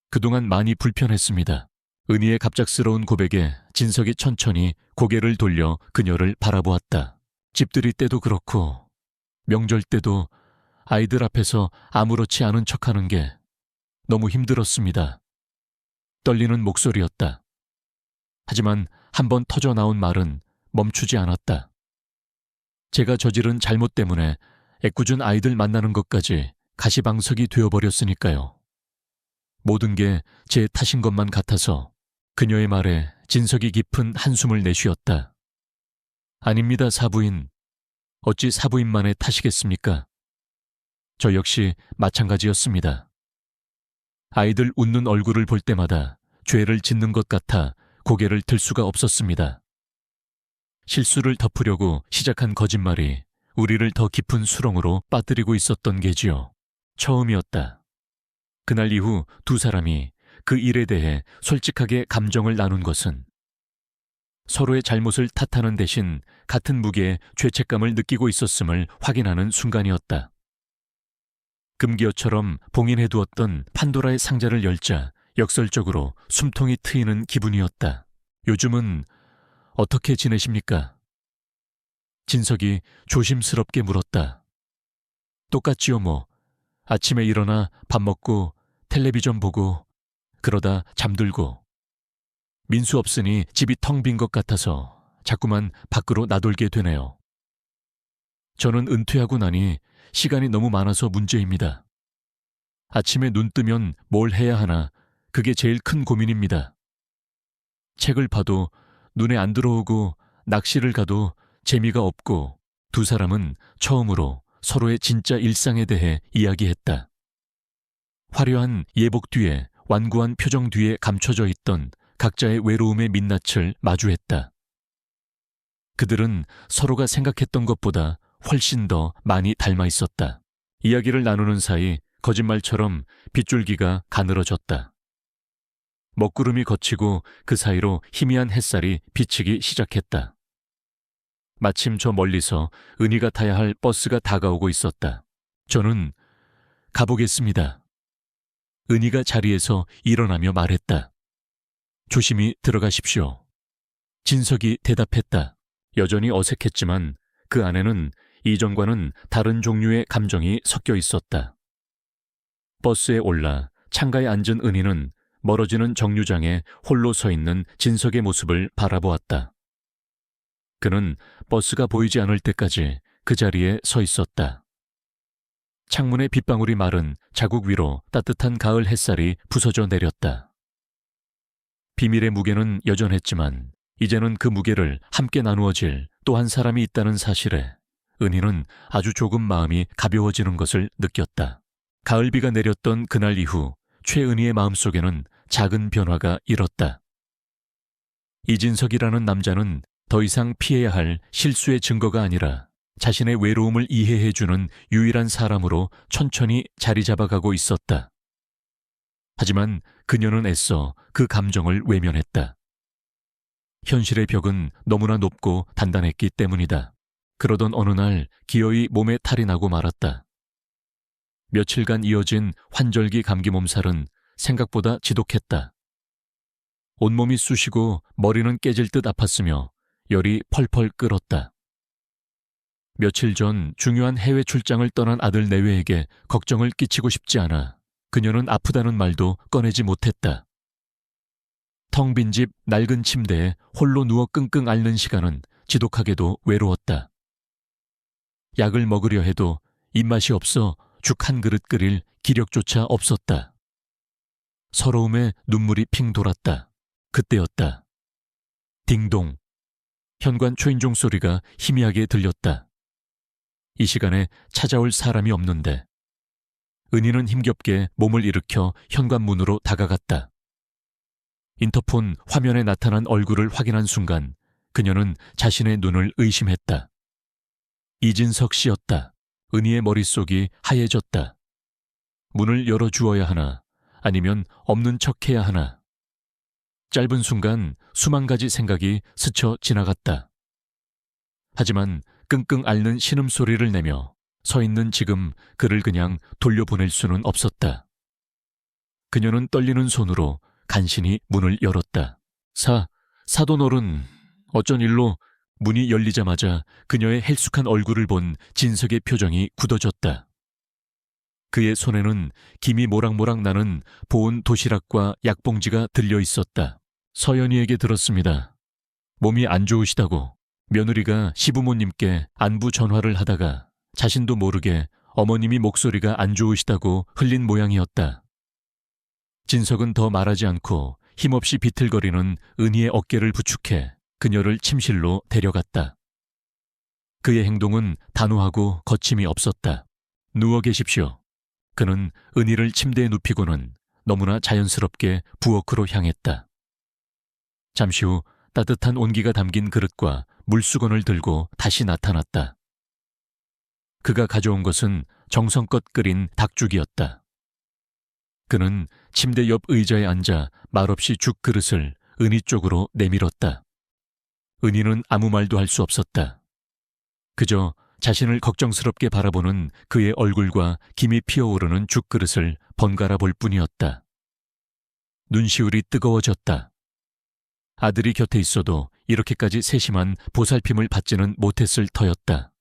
S1: 그동안 많이 불편했습니다. 은희의 갑작스러운 고백에 진석이 천천히 고개를 돌려 그녀를 바라보았다. 집들이 때도 그렇고 명절 때도 아이들 앞에서 아무렇지 않은 척하는 게 너무 힘들었습니다. 떨리는 목소리였다. 하지만 한번 터져나온 말은 멈추지 않았다. 제가 저지른 잘못 때문에 애꿎은 아이들 만나는 것까지 가시방석이 되어버렸으니까요. 모든 게 제 탓인 것만 같아서. 그녀의 말에 진석이 깊은 한숨을 내쉬었다. 아닙니다, 사부인. 어찌 사부인만의 탓이겠습니까? 저 역시 마찬가지였습니다. 아이들 웃는 얼굴을 볼 때마다 죄를 짓는 것 같아 고개를 들 수가 없었습니다. 실수를 덮으려고 시작한 거짓말이 우리를 더 깊은 수렁으로 빠뜨리고 있었던 게지요. 처음이었다. 그날 이후 두 사람이 그 일에 대해 솔직하게 감정을 나눈 것은 서로의 잘못을 탓하는 대신 같은 무게의 죄책감을 느끼고 있었음을 확인하는 순간이었다. 금기어처럼 봉인해두었던 판도라의 상자를 열자 역설적으로 숨통이 트이는 기분이었다. 요즘은 어떻게 지내십니까? 진석이 조심스럽게 물었다. 똑같지요 뭐. 아침에 일어나 밥 먹고 텔레비전 보고 그러다 잠들고. 민수 없으니 집이 텅 빈 것 같아서 자꾸만 밖으로 나돌게 되네요. 저는 은퇴하고 나니 시간이 너무 많아서 문제입니다. 아침에 눈 뜨면 뭘 해야 하나 그게 제일 큰 고민입니다. 책을 봐도 눈에 안 들어오고 낚시를 가도 재미가 없고 두 사람은 처음으로 서로의 진짜 일상에 대해 이야기했다. 화려한 예복 뒤에 완고한 표정 뒤에 감춰져 있던 각자의 외로움의 민낯을 마주했다. 그들은 서로가 생각했던 것보다 훨씬 더 많이 닮아 있었다. 이야기를 나누는 사이 거짓말처럼 빗줄기가 가늘어졌다. 먹구름이 걷히고 그 사이로 희미한 햇살이 비치기 시작했다. 마침 저 멀리서 은희가 타야 할 버스가 다가오고 있었다. 저는 가보겠습니다. 은희가 자리에서 일어나며 말했다. 조심히 들어가십시오. 진석이 대답했다. 여전히 어색했지만 그 안에는 이전과는 다른 종류의 감정이 섞여 있었다. 버스에 올라 창가에 앉은 은희는 멀어지는 정류장에 홀로 서 있는 진석의 모습을 바라보았다. 그는 버스가 보이지 않을 때까지 그 자리에 서 있었다. 창문의 빗방울이 마른 자국 위로 따뜻한 가을 햇살이 부서져 내렸다. 비밀의 무게는 여전했지만 이제는 그 무게를 함께 나누어질 또 한 사람이 있다는 사실에 은희는 아주 조금 마음이 가벼워지는 것을 느꼈다. 가을비가 내렸던 그날 이후 최은희의 마음속에는 작은 변화가 일었다. 이진석이라는 남자는 더 이상 피해야 할 실수의 증거가 아니라 자신의 외로움을 이해해주는 유일한 사람으로 천천히 자리 잡아가고 있었다. 하지만 그녀는 애써 그 감정을 외면했다. 현실의 벽은 너무나 높고 단단했기 때문이다. 그러던 어느 날 기어이 몸에 탈이 나고 말았다. 며칠간 이어진 환절기 감기 몸살은 생각보다 지독했다. 온몸이 쑤시고 머리는 깨질 듯 아팠으며 열이 펄펄 끓었다. 며칠 전 중요한 해외 출장을 떠난 아들 내외에게 걱정을 끼치고 싶지 않아 그녀는 아프다는 말도 꺼내지 못했다. 텅 빈 집 낡은 침대에 홀로 누워 끙끙 앓는 시간은 지독하게도 외로웠다. 약을 먹으려 해도 입맛이 없어 죽 한 그릇 끓일 기력조차 없었다. 서러움에 눈물이 핑 돌았다. 그때였다. 딩동. 현관 초인종 소리가 희미하게 들렸다. 이 시간에 찾아올 사람이 없는데 은희는 힘겹게 몸을 일으켜 현관문으로 다가갔다. 인터폰 화면에 나타난 얼굴을 확인한 순간 그녀는 자신의 눈을 의심했다. 이진석 씨였다. 은희의 머릿속이 하얘졌다. 문을 열어주어야 하나 아니면 없는 척해야 하나. 짧은 순간 수만 가지 생각이 스쳐 지나갔다. 하지만 끙끙 앓는 신음소리를 내며 서 있는 지금 그를 그냥 돌려보낼 수는 없었다. 그녀는 떨리는 손으로 간신히 문을 열었다. 사돈어른, 어쩐 일로. 문이 열리자마자 그녀의 헬쑥한 얼굴을 본 진석의 표정이 굳어졌다. 그의 손에는 김이 모락모락 나는 보온 도시락과 약봉지가 들려 있었다. 서연이에게 들었습니다. 몸이 안 좋으시다고. 며느리가 시부모님께 안부 전화를 하다가 자신도 모르게 어머님이 목소리가 안 좋으시다고 흘린 모양이었다. 진석은 더 말하지 않고 힘없이 비틀거리는 은희의 어깨를 부축해 그녀를 침실로 데려갔다. 그의 행동은 단호하고 거침이 없었다. 누워 계십시오. 그는 은희를 침대에 눕히고는 너무나 자연스럽게 부엌으로 향했다. 잠시 후 따뜻한 온기가 담긴 그릇과 물수건을 들고 다시 나타났다. 그가 가져온 것은 정성껏 끓인 닭죽이었다. 그는 침대 옆 의자에 앉아 말없이 죽 그릇을 은희 쪽으로 내밀었다. 은희는 아무 말도 할 수 없었다. 그저 자신을 걱정스럽게 바라보는 그의 얼굴과 김이 피어오르는 죽그릇을 번갈아 볼 뿐이었다. 눈시울이 뜨거워졌다. 아들이 곁에 있어도 이렇게까지 세심한 보살핌을 받지는 못했을 터였다.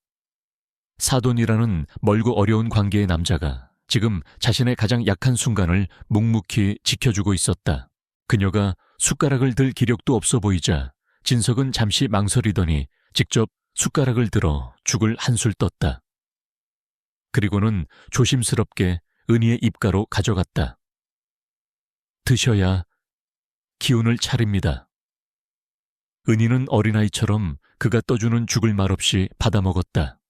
S1: 사돈이라는 멀고 어려운 관계의 남자가 지금 자신의 가장 약한 순간을 묵묵히 지켜주고 있었다. 그녀가 숟가락을 들 기력도 없어 보이자 진석은 잠시 망설이더니 직접 숟가락을 들어 죽을 한술 떴다. 그리고는 조심스럽게 은희의 입가로 가져갔다. 드셔야 기운을 차립니다. 은희는 어린아이처럼 그가 떠주는 죽을 말없이 받아먹었다.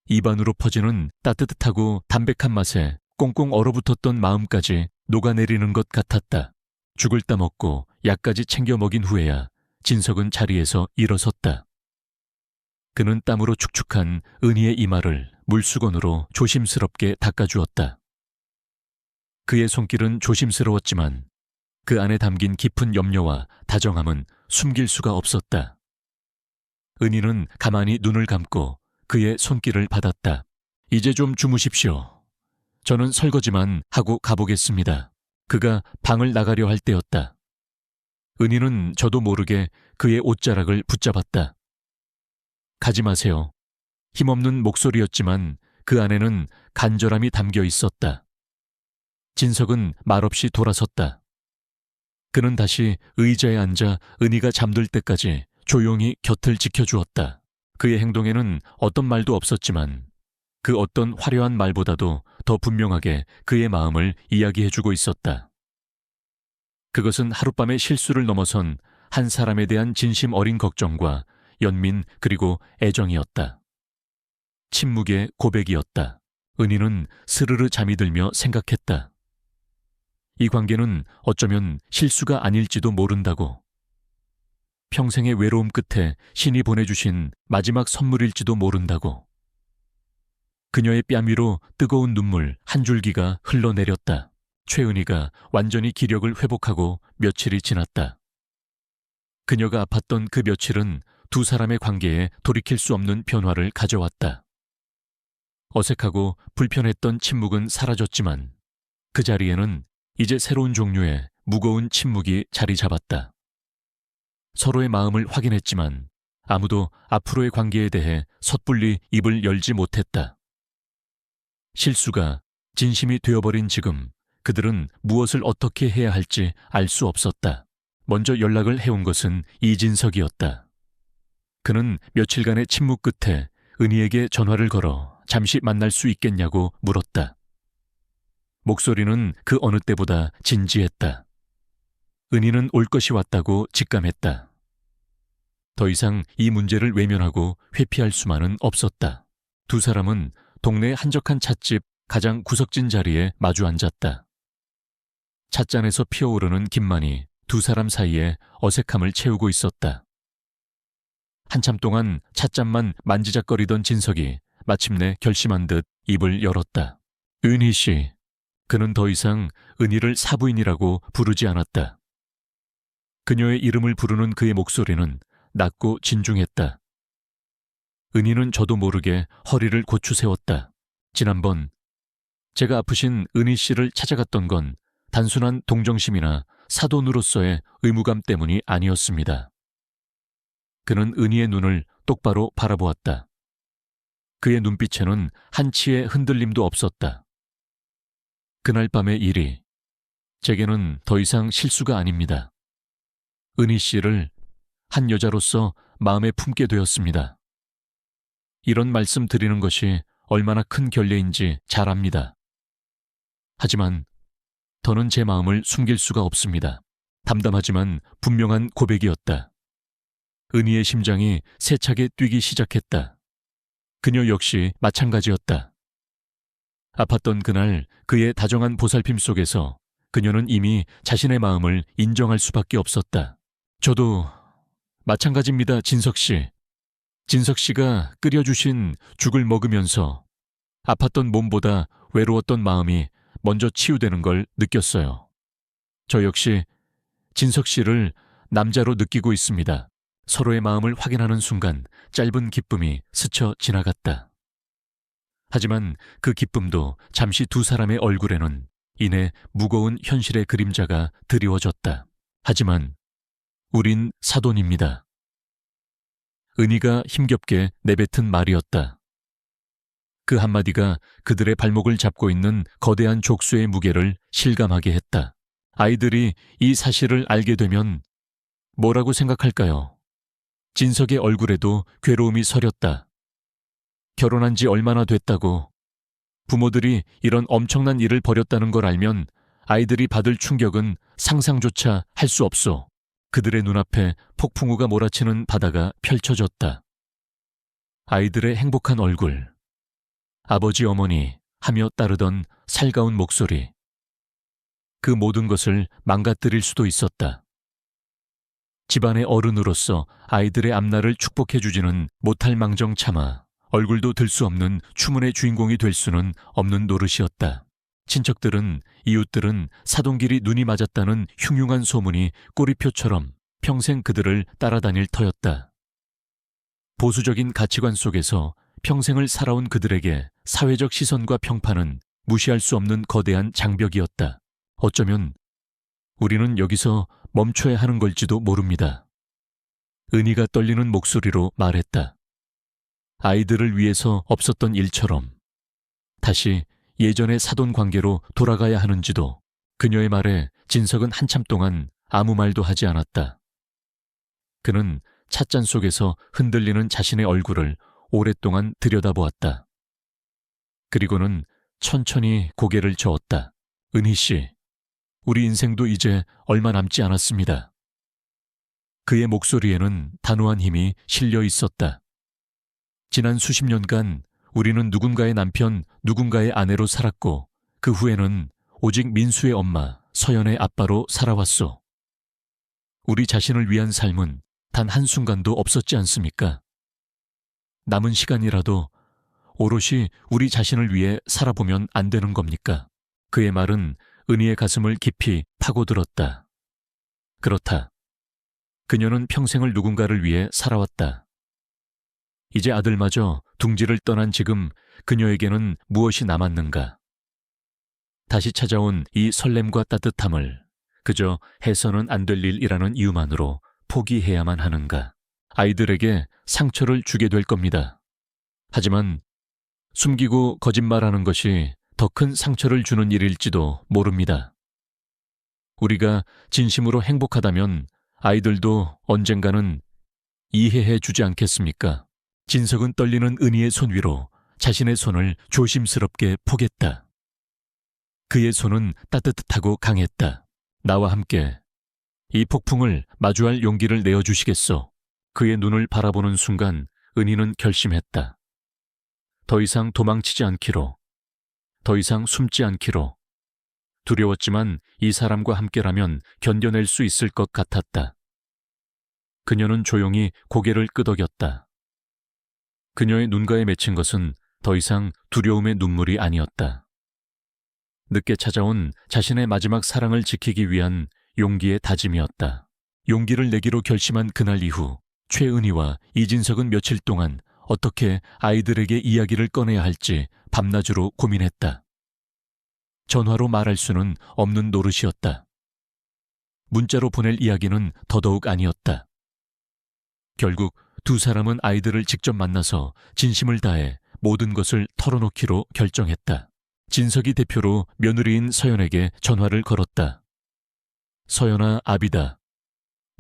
S1: 입안으로 퍼지는 따뜻하고 담백한 맛에 꽁꽁 얼어붙었던 마음까지 녹아내리는 것 같았다. 죽을 따먹고 약까지 챙겨 먹인 후에야 진석은 자리에서 일어섰다. 그는 땀으로 축축한 은희의 이마를 물수건으로 조심스럽게 닦아주었다. 그의 손길은 조심스러웠지만 그 안에 담긴 깊은 염려와 다정함은 숨길 수가 없었다. 은희는 가만히 눈을 감고 그의 손길을 받았다. 이제 좀 주무십시오. 저는 설거지만 하고 가보겠습니다. 그가 방을 나가려 할 때였다. 은희는 저도 모르게 그의 옷자락을 붙잡았다. 가지 마세요. 힘없는 목소리였지만 그 안에는 간절함이 담겨 있었다. 진석은 말없이 돌아섰다. 그는 다시 의자에 앉아 은희가 잠들 때까지 조용히 곁을 지켜주었다. 그의 행동에는 어떤 말도 없었지만 그 어떤 화려한 말보다도 더 분명하게 그의 마음을 이야기해주고 있었다. 그것은 하룻밤의 실수를 넘어선 한 사람에 대한 진심 어린 걱정과 연민 그리고 애정이었다. 침묵의 고백이었다. 은희는 스르르 잠이 들며 생각했다. 이 관계는 어쩌면 실수가 아닐지도 모른다고. 평생의 외로움 끝에 신이 보내주신 마지막 선물일지도 모른다고. 그녀의 뺨 위로 뜨거운 눈물 한 줄기가 흘러내렸다. 최은희가 완전히 기력을 회복하고 며칠이 지났다. 그녀가 아팠던 그 며칠은 두 사람의 관계에 돌이킬 수 없는 변화를 가져왔다. 어색하고 불편했던 침묵은 사라졌지만 그 자리에는 이제 새로운 종류의 무거운 침묵이 자리 잡았다. 서로의 마음을 확인했지만 아무도 앞으로의 관계에 대해 섣불리 입을 열지 못했다. 실수가 진심이 되어버린 지금 그들은 무엇을 어떻게 해야 할지 알 수 없었다. 먼저 연락을 해온 것은 이진석이었다. 그는 며칠간의 침묵 끝에 은희에게 전화를 걸어 잠시 만날 수 있겠냐고 물었다. 목소리는 그 어느 때보다 진지했다. 은희는 올 것이 왔다고 직감했다. 더 이상 이 문제를 외면하고 회피할 수만은 없었다. 두 사람은 동네 한적한 찻집 가장 구석진 자리에 마주 앉았다. 찻잔에서 피어오르는 김만이 두 사람 사이에 어색함을 채우고 있었다. 한참 동안 찻잔만 만지작거리던 진석이 마침내 결심한 듯 입을 열었다. 은희 씨. 그는 더 이상 은희를 사부인이라고 부르지 않았다. 그녀의 이름을 부르는 그의 목소리는 낮고 진중했다. 은희는 저도 모르게 허리를 고추 세웠다. 지난번 제가 아프신 은희 씨를 찾아갔던 건 단순한 동정심이나 사돈으로서의 의무감 때문이 아니었습니다. 그는 은희의 눈을 똑바로 바라보았다. 그의 눈빛에는 한치의 흔들림도 없었다. 그날 밤의 일이 제게는 더 이상 실수가 아닙니다. 은희 씨를 한 여자로서 마음에 품게 되었습니다. 이런 말씀 드리는 것이 얼마나 큰 결례인지 잘 압니다. 하지만 더는 제 마음을 숨길 수가 없습니다. 담담하지만 분명한 고백이었다. 은희의 심장이 세차게 뛰기 시작했다. 그녀 역시 마찬가지였다. 아팠던 그날 그의 다정한 보살핌 속에서 그녀는 이미 자신의 마음을 인정할 수밖에 없었다. 저도 마찬가지입니다, 진석 씨. 진석 씨가 끓여주신 죽을 먹으면서 아팠던 몸보다 외로웠던 마음이 먼저 치유되는 걸 느꼈어요. 저 역시 진석 씨를 남자로 느끼고 있습니다. 서로의 마음을 확인하는 순간 짧은 기쁨이 스쳐 지나갔다. 하지만 그 기쁨도 잠시 두 사람의 얼굴에는 이내 무거운 현실의 그림자가 드리워졌다. 하지만 우린 사돈입니다. 은희가 힘겹게 내뱉은 말이었다. 그 한마디가 그들의 발목을 잡고 있는 거대한 족수의 무게를 실감하게 했다. 아이들이 이 사실을 알게 되면 뭐라고 생각할까요? 진석의 얼굴에도 괴로움이 서렸다. 결혼한 지 얼마나 됐다고 부모들이 이런 엄청난 일을 벌였다는 걸 알면 아이들이 받을 충격은 상상조차 할 수 없소. 그들의 눈앞에 폭풍우가 몰아치는 바다가 펼쳐졌다. 아이들의 행복한 얼굴, 아버지 어머니 하며 따르던 살가운 목소리. 그 모든 것을 망가뜨릴 수도 있었다. 집안의 어른으로서 아이들의 앞날을 축복해주지는 못할 망정 참아 얼굴도 들 수 없는 추문의 주인공이 될 수는 없는 노릇이었다. 친척들은, 이웃들은 사돈끼리 눈이 맞았다는 흉흉한 소문이 꼬리표처럼 평생 그들을 따라다닐 터였다. 보수적인 가치관 속에서 평생을 살아온 그들에게 사회적 시선과 평판은 무시할 수 없는 거대한 장벽이었다. 어쩌면 우리는 여기서 멈춰야 하는 걸지도 모릅니다. 은희가 떨리는 목소리로 말했다. 아이들을 위해서 없었던 일처럼 다시 예전의 사돈 관계로 돌아가야 하는지도. 그녀의 말에 진석은 한참 동안 아무 말도 하지 않았다. 그는 찻잔 속에서 흔들리는 자신의 얼굴을 오랫동안 들여다보았다. 그리고는 천천히 고개를 저었다. 은희 씨, 우리 인생도 이제 얼마 남지 않았습니다. 그의 목소리에는 단호한 힘이 실려 있었다. 지난 수십 년간 우리는 누군가의 남편, 누군가의 아내로 살았고 그 후에는 오직 민수의 엄마, 서연의 아빠로 살아왔소. 우리 자신을 위한 삶은 단 한순간도 없었지 않습니까? 남은 시간이라도 오롯이 우리 자신을 위해 살아보면 안 되는 겁니까? 그의 말은 은희의 가슴을 깊이 파고들었다. 그렇다. 그녀는 평생을 누군가를 위해 살아왔다. 이제 아들마저 둥지를 떠난 지금 그녀에게는 무엇이 남았는가? 다시 찾아온 이 설렘과 따뜻함을 그저 해서는 안 될 일이라는 이유만으로 포기해야만 하는가? 아이들에게 상처를 주게 될 겁니다. 하지만 숨기고 거짓말하는 것이 더 큰 상처를 주는 일일지도 모릅니다. 우리가 진심으로 행복하다면 아이들도 언젠가는 이해해 주지 않겠습니까? 진석은 떨리는 은희의 손 위로 자신의 손을 조심스럽게 포겠다. 그의 손은 따뜻하고 강했다. 나와 함께 이 폭풍을 마주할 용기를 내어주시겠소? 그의 눈을 바라보는 순간 은희는 결심했다. 더 이상 도망치지 않기로, 더 이상 숨지 않기로. 두려웠지만 이 사람과 함께라면 견뎌낼 수 있을 것 같았다. 그녀는 조용히 고개를 끄덕였다. 그녀의 눈가에 맺힌 것은 더 이상 두려움의 눈물이 아니었다. 늦게 찾아온 자신의 마지막 사랑을 지키기 위한 용기의 다짐이었다. 용기를 내기로 결심한 그날 이후 최은희와 이진석은 며칠 동안 어떻게 아이들에게 이야기를 꺼내야 할지 밤낮으로 고민했다. 전화로 말할 수는 없는 노릇이었다. 문자로 보낼 이야기는 더더욱 아니었다. 결국 두 사람은 아이들을 직접 만나서 진심을 다해 모든 것을 털어놓기로 결정했다. 진석이 대표로 며느리인 서연에게 전화를 걸었다. 서연아, 아비다.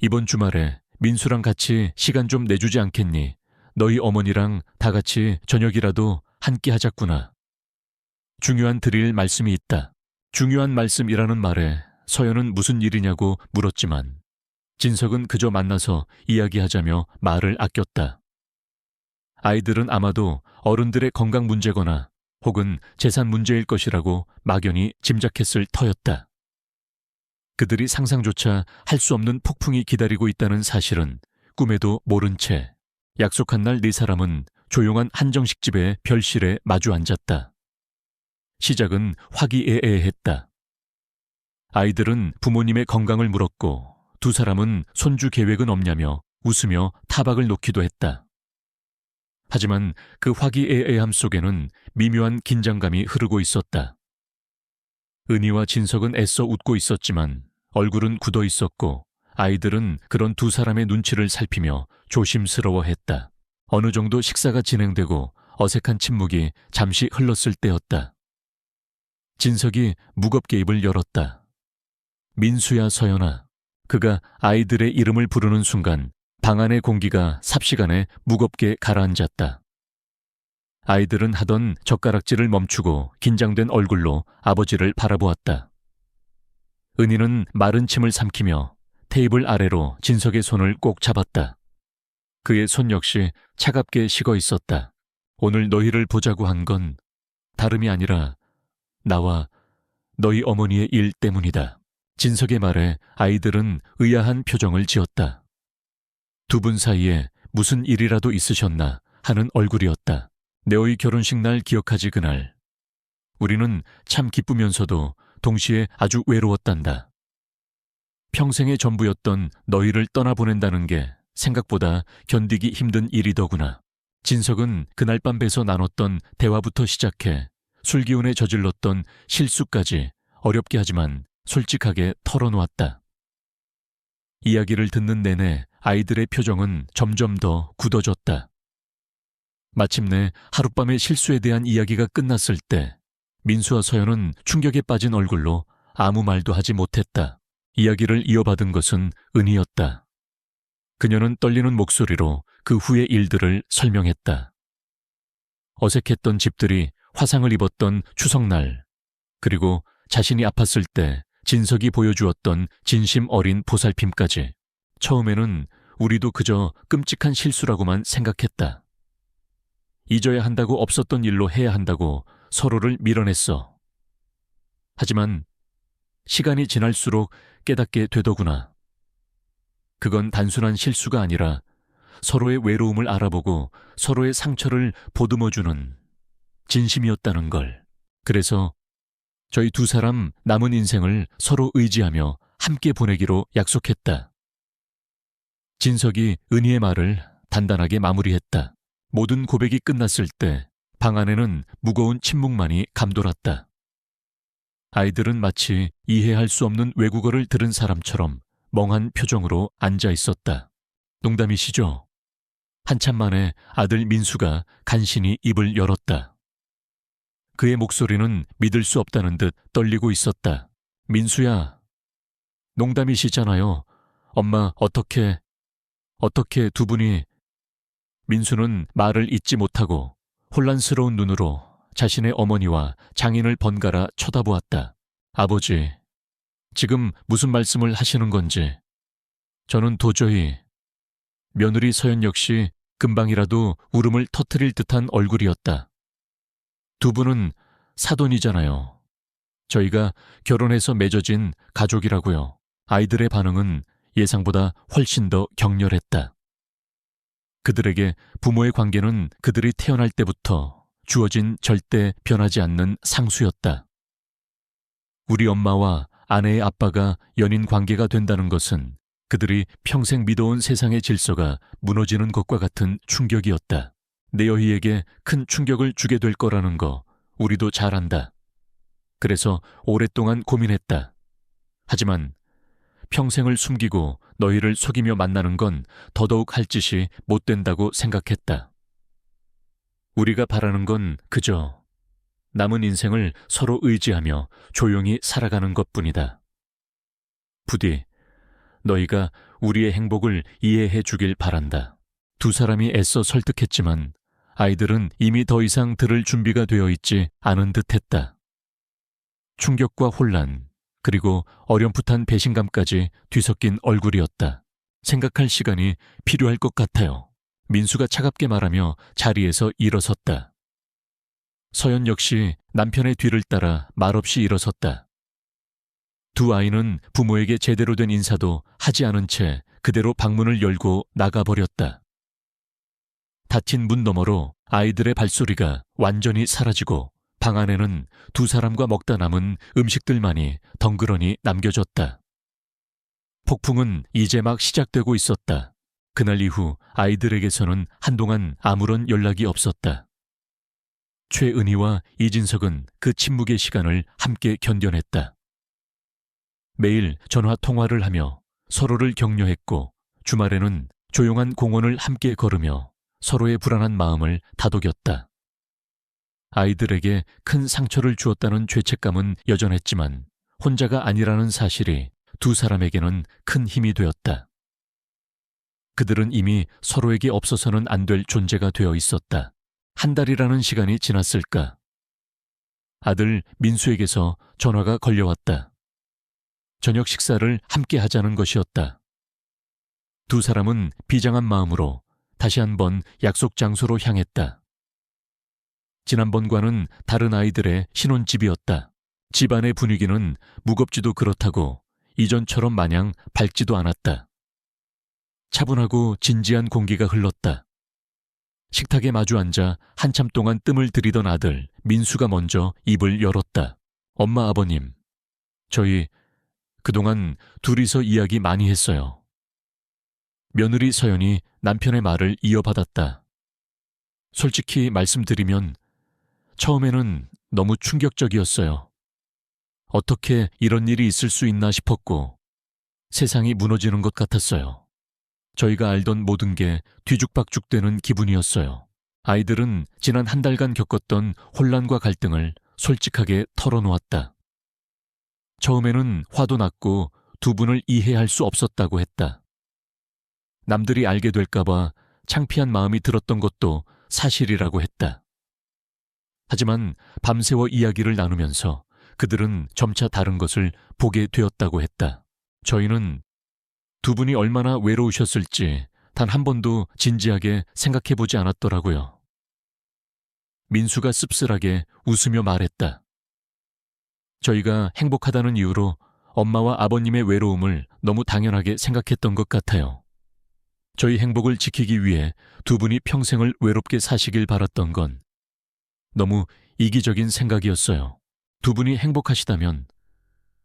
S1: 이번 주말에 민수랑 같이 시간 좀 내주지 않겠니? 너희 어머니랑 다 같이 저녁이라도 한 끼 하자꾸나. 중요한 드릴 말씀이 있다. 중요한 말씀이라는 말에 서연은 무슨 일이냐고 물었지만 진석은 그저 만나서 이야기하자며 말을 아꼈다. 아이들은 아마도 어른들의 건강 문제거나 혹은 재산 문제일 것이라고 막연히 짐작했을 터였다. 그들이 상상조차 할 수 없는 폭풍이 기다리고 있다는 사실은 꿈에도 모른 채 약속한 날 네 사람은 조용한 한정식집의 별실에 마주 앉았다. 시작은 화기애애했다. 아이들은 부모님의 건강을 물었고 두 사람은 손주 계획은 없냐며 웃으며 타박을 놓기도 했다. 하지만 그 화기애애함 속에는 미묘한 긴장감이 흐르고 있었다. 은희와 진석은 애써 웃고 있었지만 얼굴은 굳어 있었고 아이들은 그런 두 사람의 눈치를 살피며 조심스러워했다. 어느 정도 식사가 진행되고 어색한 침묵이 잠시 흘렀을 때였다. 진석이 무겁게 입을 열었다. 민수야, 서연아. 그가 아이들의 이름을 부르는 순간 방 안의 공기가 삽시간에 무겁게 가라앉았다. 아이들은 하던 젓가락질을 멈추고 긴장된 얼굴로 아버지를 바라보았다. 은희는 마른 침을 삼키며 테이블 아래로 진석의 손을 꼭 잡았다. 그의 손 역시 차갑게 식어 있었다. 오늘 너희를 보자고 한 건 다름이 아니라 나와 너희 어머니의 일 때문이다. 진석의 말에 아이들은 의아한 표정을 지었다. 두 분 사이에 무슨 일이라도 있으셨나 하는 얼굴이었다. 네오의 결혼식 날 기억하지 그날. 우리는 참 기쁘면서도 동시에 아주 외로웠단다. 평생의 전부였던 너희를 떠나보낸다는 게 생각보다 견디기 힘든 일이더구나. 진석은 그날 밤 배서 나눴던 대화부터 시작해 술기운에 저질렀던 실수까지 어렵게 하지만 솔직하게 털어놓았다. 이야기를 듣는 내내 아이들의 표정은 점점 더 굳어졌다. 마침내 하룻밤의 실수에 대한 이야기가 끝났을 때 민수와 서연은 충격에 빠진 얼굴로 아무 말도 하지 못했다. 이야기를 이어받은 것은 은희였다. 그녀는 떨리는 목소리로 그 후의 일들을 설명했다. 어색했던 집들이 화상을 입었던 추석날, 그리고 자신이 아팠을 때 진석이 보여주었던 진심 어린 보살핌까지. 처음에는 우리도 그저 끔찍한 실수라고만 생각했다. 잊어야 한다고 없었던 일로 해야 한다고 서로를 밀어냈어. 하지만 시간이 지날수록 깨닫게 되더구나. 그건 단순한 실수가 아니라 서로의 외로움을 알아보고 서로의 상처를 보듬어주는 진심이었다는 걸. 그래서 저희 두 사람 남은 인생을 서로 의지하며 함께 보내기로 약속했다. 진석이 은희의 말을 단단하게 마무리했다. 모든 고백이 끝났을 때 방 안에는 무거운 침묵만이 감돌았다. 아이들은 마치 이해할 수 없는 외국어를 들은 사람처럼 멍한 표정으로 앉아 있었다. 농담이시죠? 한참 만에 아들 민수가 간신히 입을 열었다. 그의 목소리는 믿을 수 없다는 듯 떨리고 있었다. 민수야, 농담이시잖아요. 엄마 어떻게 두 분이... 민수는 말을 잇지 못하고 혼란스러운 눈으로 자신의 어머니와 장인을 번갈아 쳐다보았다. 아버지, 지금 무슨 말씀을 하시는 건지. 저는 도저히... 며느리 서연 역시 금방이라도 울음을 터뜨릴 듯한 얼굴이었다. 두 분은 사돈이잖아요. 저희가 결혼해서 맺어진 가족이라고요. 아이들의 반응은 예상보다 훨씬 더 격렬했다. 그들에게 부모의 관계는 그들이 태어날 때부터 주어진 절대 변하지 않는 상수였다. 우리 엄마와 아내의 아빠가 연인 관계가 된다는 것은 그들이 평생 믿어온 세상의 질서가 무너지는 것과 같은 충격이었다. 내 여희에게 큰 충격을 주게 될 거라는 거 우리도 잘 안다. 그래서 오랫동안 고민했다. 하지만 평생을 숨기고 너희를 속이며 만나는 건 더더욱 할 짓이 못 된다고 생각했다. 우리가 바라는 건 그저 남은 인생을 서로 의지하며 조용히 살아가는 것뿐이다. 부디 너희가 우리의 행복을 이해해 주길 바란다. 두 사람이 애써 설득했지만 아이들은 이미 더 이상 들을 준비가 되어 있지 않은 듯했다. 충격과 혼란, 그리고 어렴풋한 배신감까지 뒤섞인 얼굴이었다. 생각할 시간이 필요할 것 같아요. 민수가 차갑게 말하며 자리에서 일어섰다. 서연 역시 남편의 뒤를 따라 말없이 일어섰다. 두 아이는 부모에게 제대로 된 인사도 하지 않은 채 그대로 방문을 열고 나가버렸다. 닫힌 문 너머로 아이들의 발소리가 완전히 사라지고 방 안에는 두 사람과 먹다 남은 음식들만이 덩그러니 남겨졌다. 폭풍은 이제 막 시작되고 있었다. 그날 이후 아이들에게서는 한동안 아무런 연락이 없었다. 최은희와 이진석은 그 침묵의 시간을 함께 견뎌냈다. 매일 전화 통화를 하며 서로를 격려했고 주말에는 조용한 공원을 함께 걸으며 서로의 불안한 마음을 다독였다. 아이들에게 큰 상처를 주었다는 죄책감은 여전했지만 혼자가 아니라는 사실이 두 사람에게는 큰 힘이 되었다. 그들은 이미 서로에게 없어서는 안 될 존재가 되어 있었다. 한 달이라는 시간이 지났을까? 아들 민수에게서 전화가 걸려왔다. 저녁 식사를 함께 하자는 것이었다. 두 사람은 비장한 마음으로 다시 한번 약속 장소로 향했다. 지난번과는 다른 아이들의 신혼집이었다. 집안의 분위기는 무겁지도 그렇다고 이전처럼 마냥 밝지도 않았다. 차분하고 진지한 공기가 흘렀다. 식탁에 마주 앉아 한참 동안 뜸을 들이던 아들 민수가 먼저 입을 열었다. 엄마, 아버님, 저희 그동안 둘이서 이야기 많이 했어요. 며느리 서연이 남편의 말을 이어받았다. 솔직히 말씀드리면 처음에는 너무 충격적이었어요. 어떻게 이런 일이 있을 수 있나 싶었고 세상이 무너지는 것 같았어요. 저희가 알던 모든 게 뒤죽박죽되는 기분이었어요. 아이들은 지난 한 달간 겪었던 혼란과 갈등을 솔직하게 털어놓았다. 처음에는 화도 났고 두 분을 이해할 수 없었다고 했다. 남들이 알게 될까봐 창피한 마음이 들었던 것도 사실이라고 했다. 하지만 밤새워 이야기를 나누면서 그들은 점차 다른 것을 보게 되었다고 했다. 저희는 두 분이 얼마나 외로우셨을지 단 한 번도 진지하게 생각해보지 않았더라고요. 민수가 씁쓸하게 웃으며 말했다. 저희가 행복하다는 이유로 엄마와 아버님의 외로움을 너무 당연하게 생각했던 것 같아요. 저희 행복을 지키기 위해 두 분이 평생을 외롭게 사시길 바랐던 건 너무 이기적인 생각이었어요. 두 분이 행복하시다면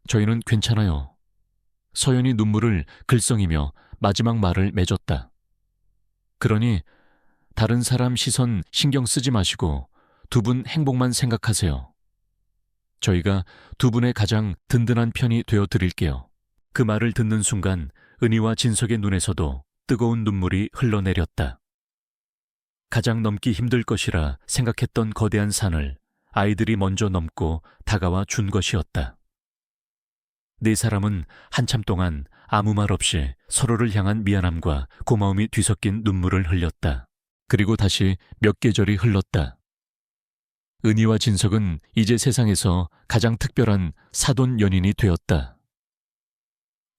S1: 저희는 괜찮아요. 서연이 눈물을 글썽이며 마지막 말을 맺었다. 그러니 다른 사람 시선 신경 쓰지 마시고 두 분 행복만 생각하세요. 저희가 두 분의 가장 든든한 편이 되어 드릴게요. 그 말을 듣는 순간 은희와 진석의 눈에서도 뜨거운 눈물이 흘러내렸다. 가장 넘기 힘들 것이라 생각했던 거대한 산을 아이들이 먼저 넘고 다가와 준 것이었다. 네 사람은 한참 동안 아무 말 없이 서로를 향한 미안함과 고마움이 뒤섞인 눈물을 흘렸다. 그리고 다시 몇 계절이 흘렀다. 은희와 진석은 이제 세상에서 가장 특별한 사돈 연인이 되었다.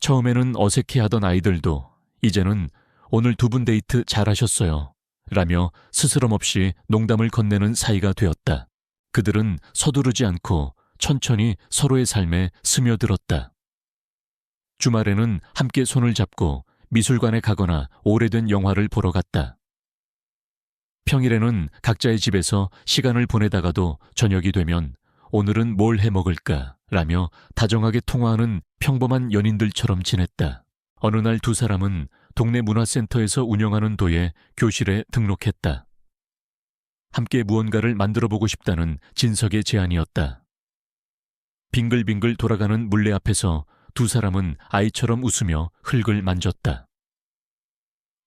S1: 처음에는 어색해하던 아이들도 이제는 오늘 두 분 데이트 잘하셨어요 라며 스스럼 없이 농담을 건네는 사이가 되었다. 그들은 서두르지 않고 천천히 서로의 삶에 스며들었다. 주말에는 함께 손을 잡고 미술관에 가거나 오래된 영화를 보러 갔다. 평일에는 각자의 집에서 시간을 보내다가도 저녁이 되면 오늘은 뭘 해 먹을까 라며 다정하게 통화하는 평범한 연인들처럼 지냈다. 어느 날 두 사람은 동네 문화센터에서 운영하는 도에 교실에 등록했다. 함께 무언가를 만들어보고 싶다는 진석의 제안이었다. 빙글빙글 돌아가는 물레 앞에서 두 사람은 아이처럼 웃으며 흙을 만졌다.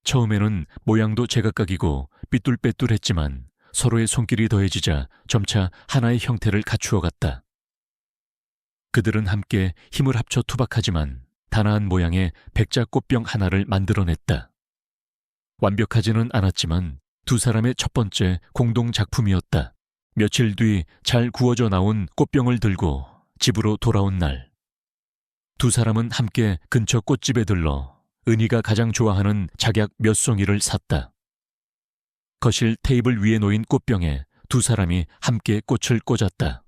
S1: 처음에는 모양도 제각각이고 삐뚤빼뚤했지만 서로의 손길이 더해지자 점차 하나의 형태를 갖추어갔다. 그들은 함께 힘을 합쳐 투박하지만 단아한 모양의 백자 꽃병 하나를 만들어냈다. 완벽하지는 않았지만 두 사람의 첫 번째 공동 작품이었다. 며칠 뒤 잘 구워져 나온 꽃병을 들고 집으로 돌아온 날, 두 사람은 함께 근처 꽃집에 들러 은희가 가장 좋아하는 작약 몇 송이를 샀다. 거실 테이블 위에 놓인 꽃병에 두 사람이 함께 꽃을 꽂았다.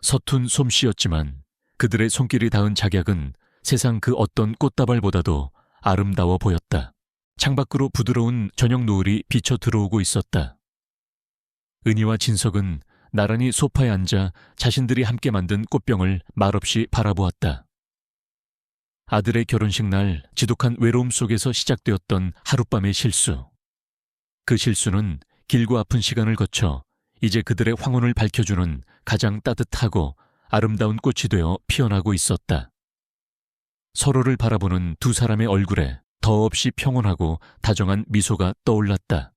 S1: 서툰 솜씨였지만 그들의 손길이 닿은 작약은 세상 그 어떤 꽃다발보다도 아름다워 보였다. 창밖으로 부드러운 저녁 노을이 비쳐 들어오고 있었다. 은희와 진석은 나란히 소파에 앉아 자신들이 함께 만든 꽃병을 말없이 바라보았다. 아들의 결혼식 날 지독한 외로움 속에서 시작되었던 하룻밤의 실수. 그 실수는 길고 아픈 시간을 거쳐 이제 그들의 황혼을 밝혀주는 가장 따뜻하고 아름다운 꽃이 되어 피어나고 있었다. 서로를 바라보는 두 사람의 얼굴에 더없이 평온하고 다정한 미소가 떠올랐다.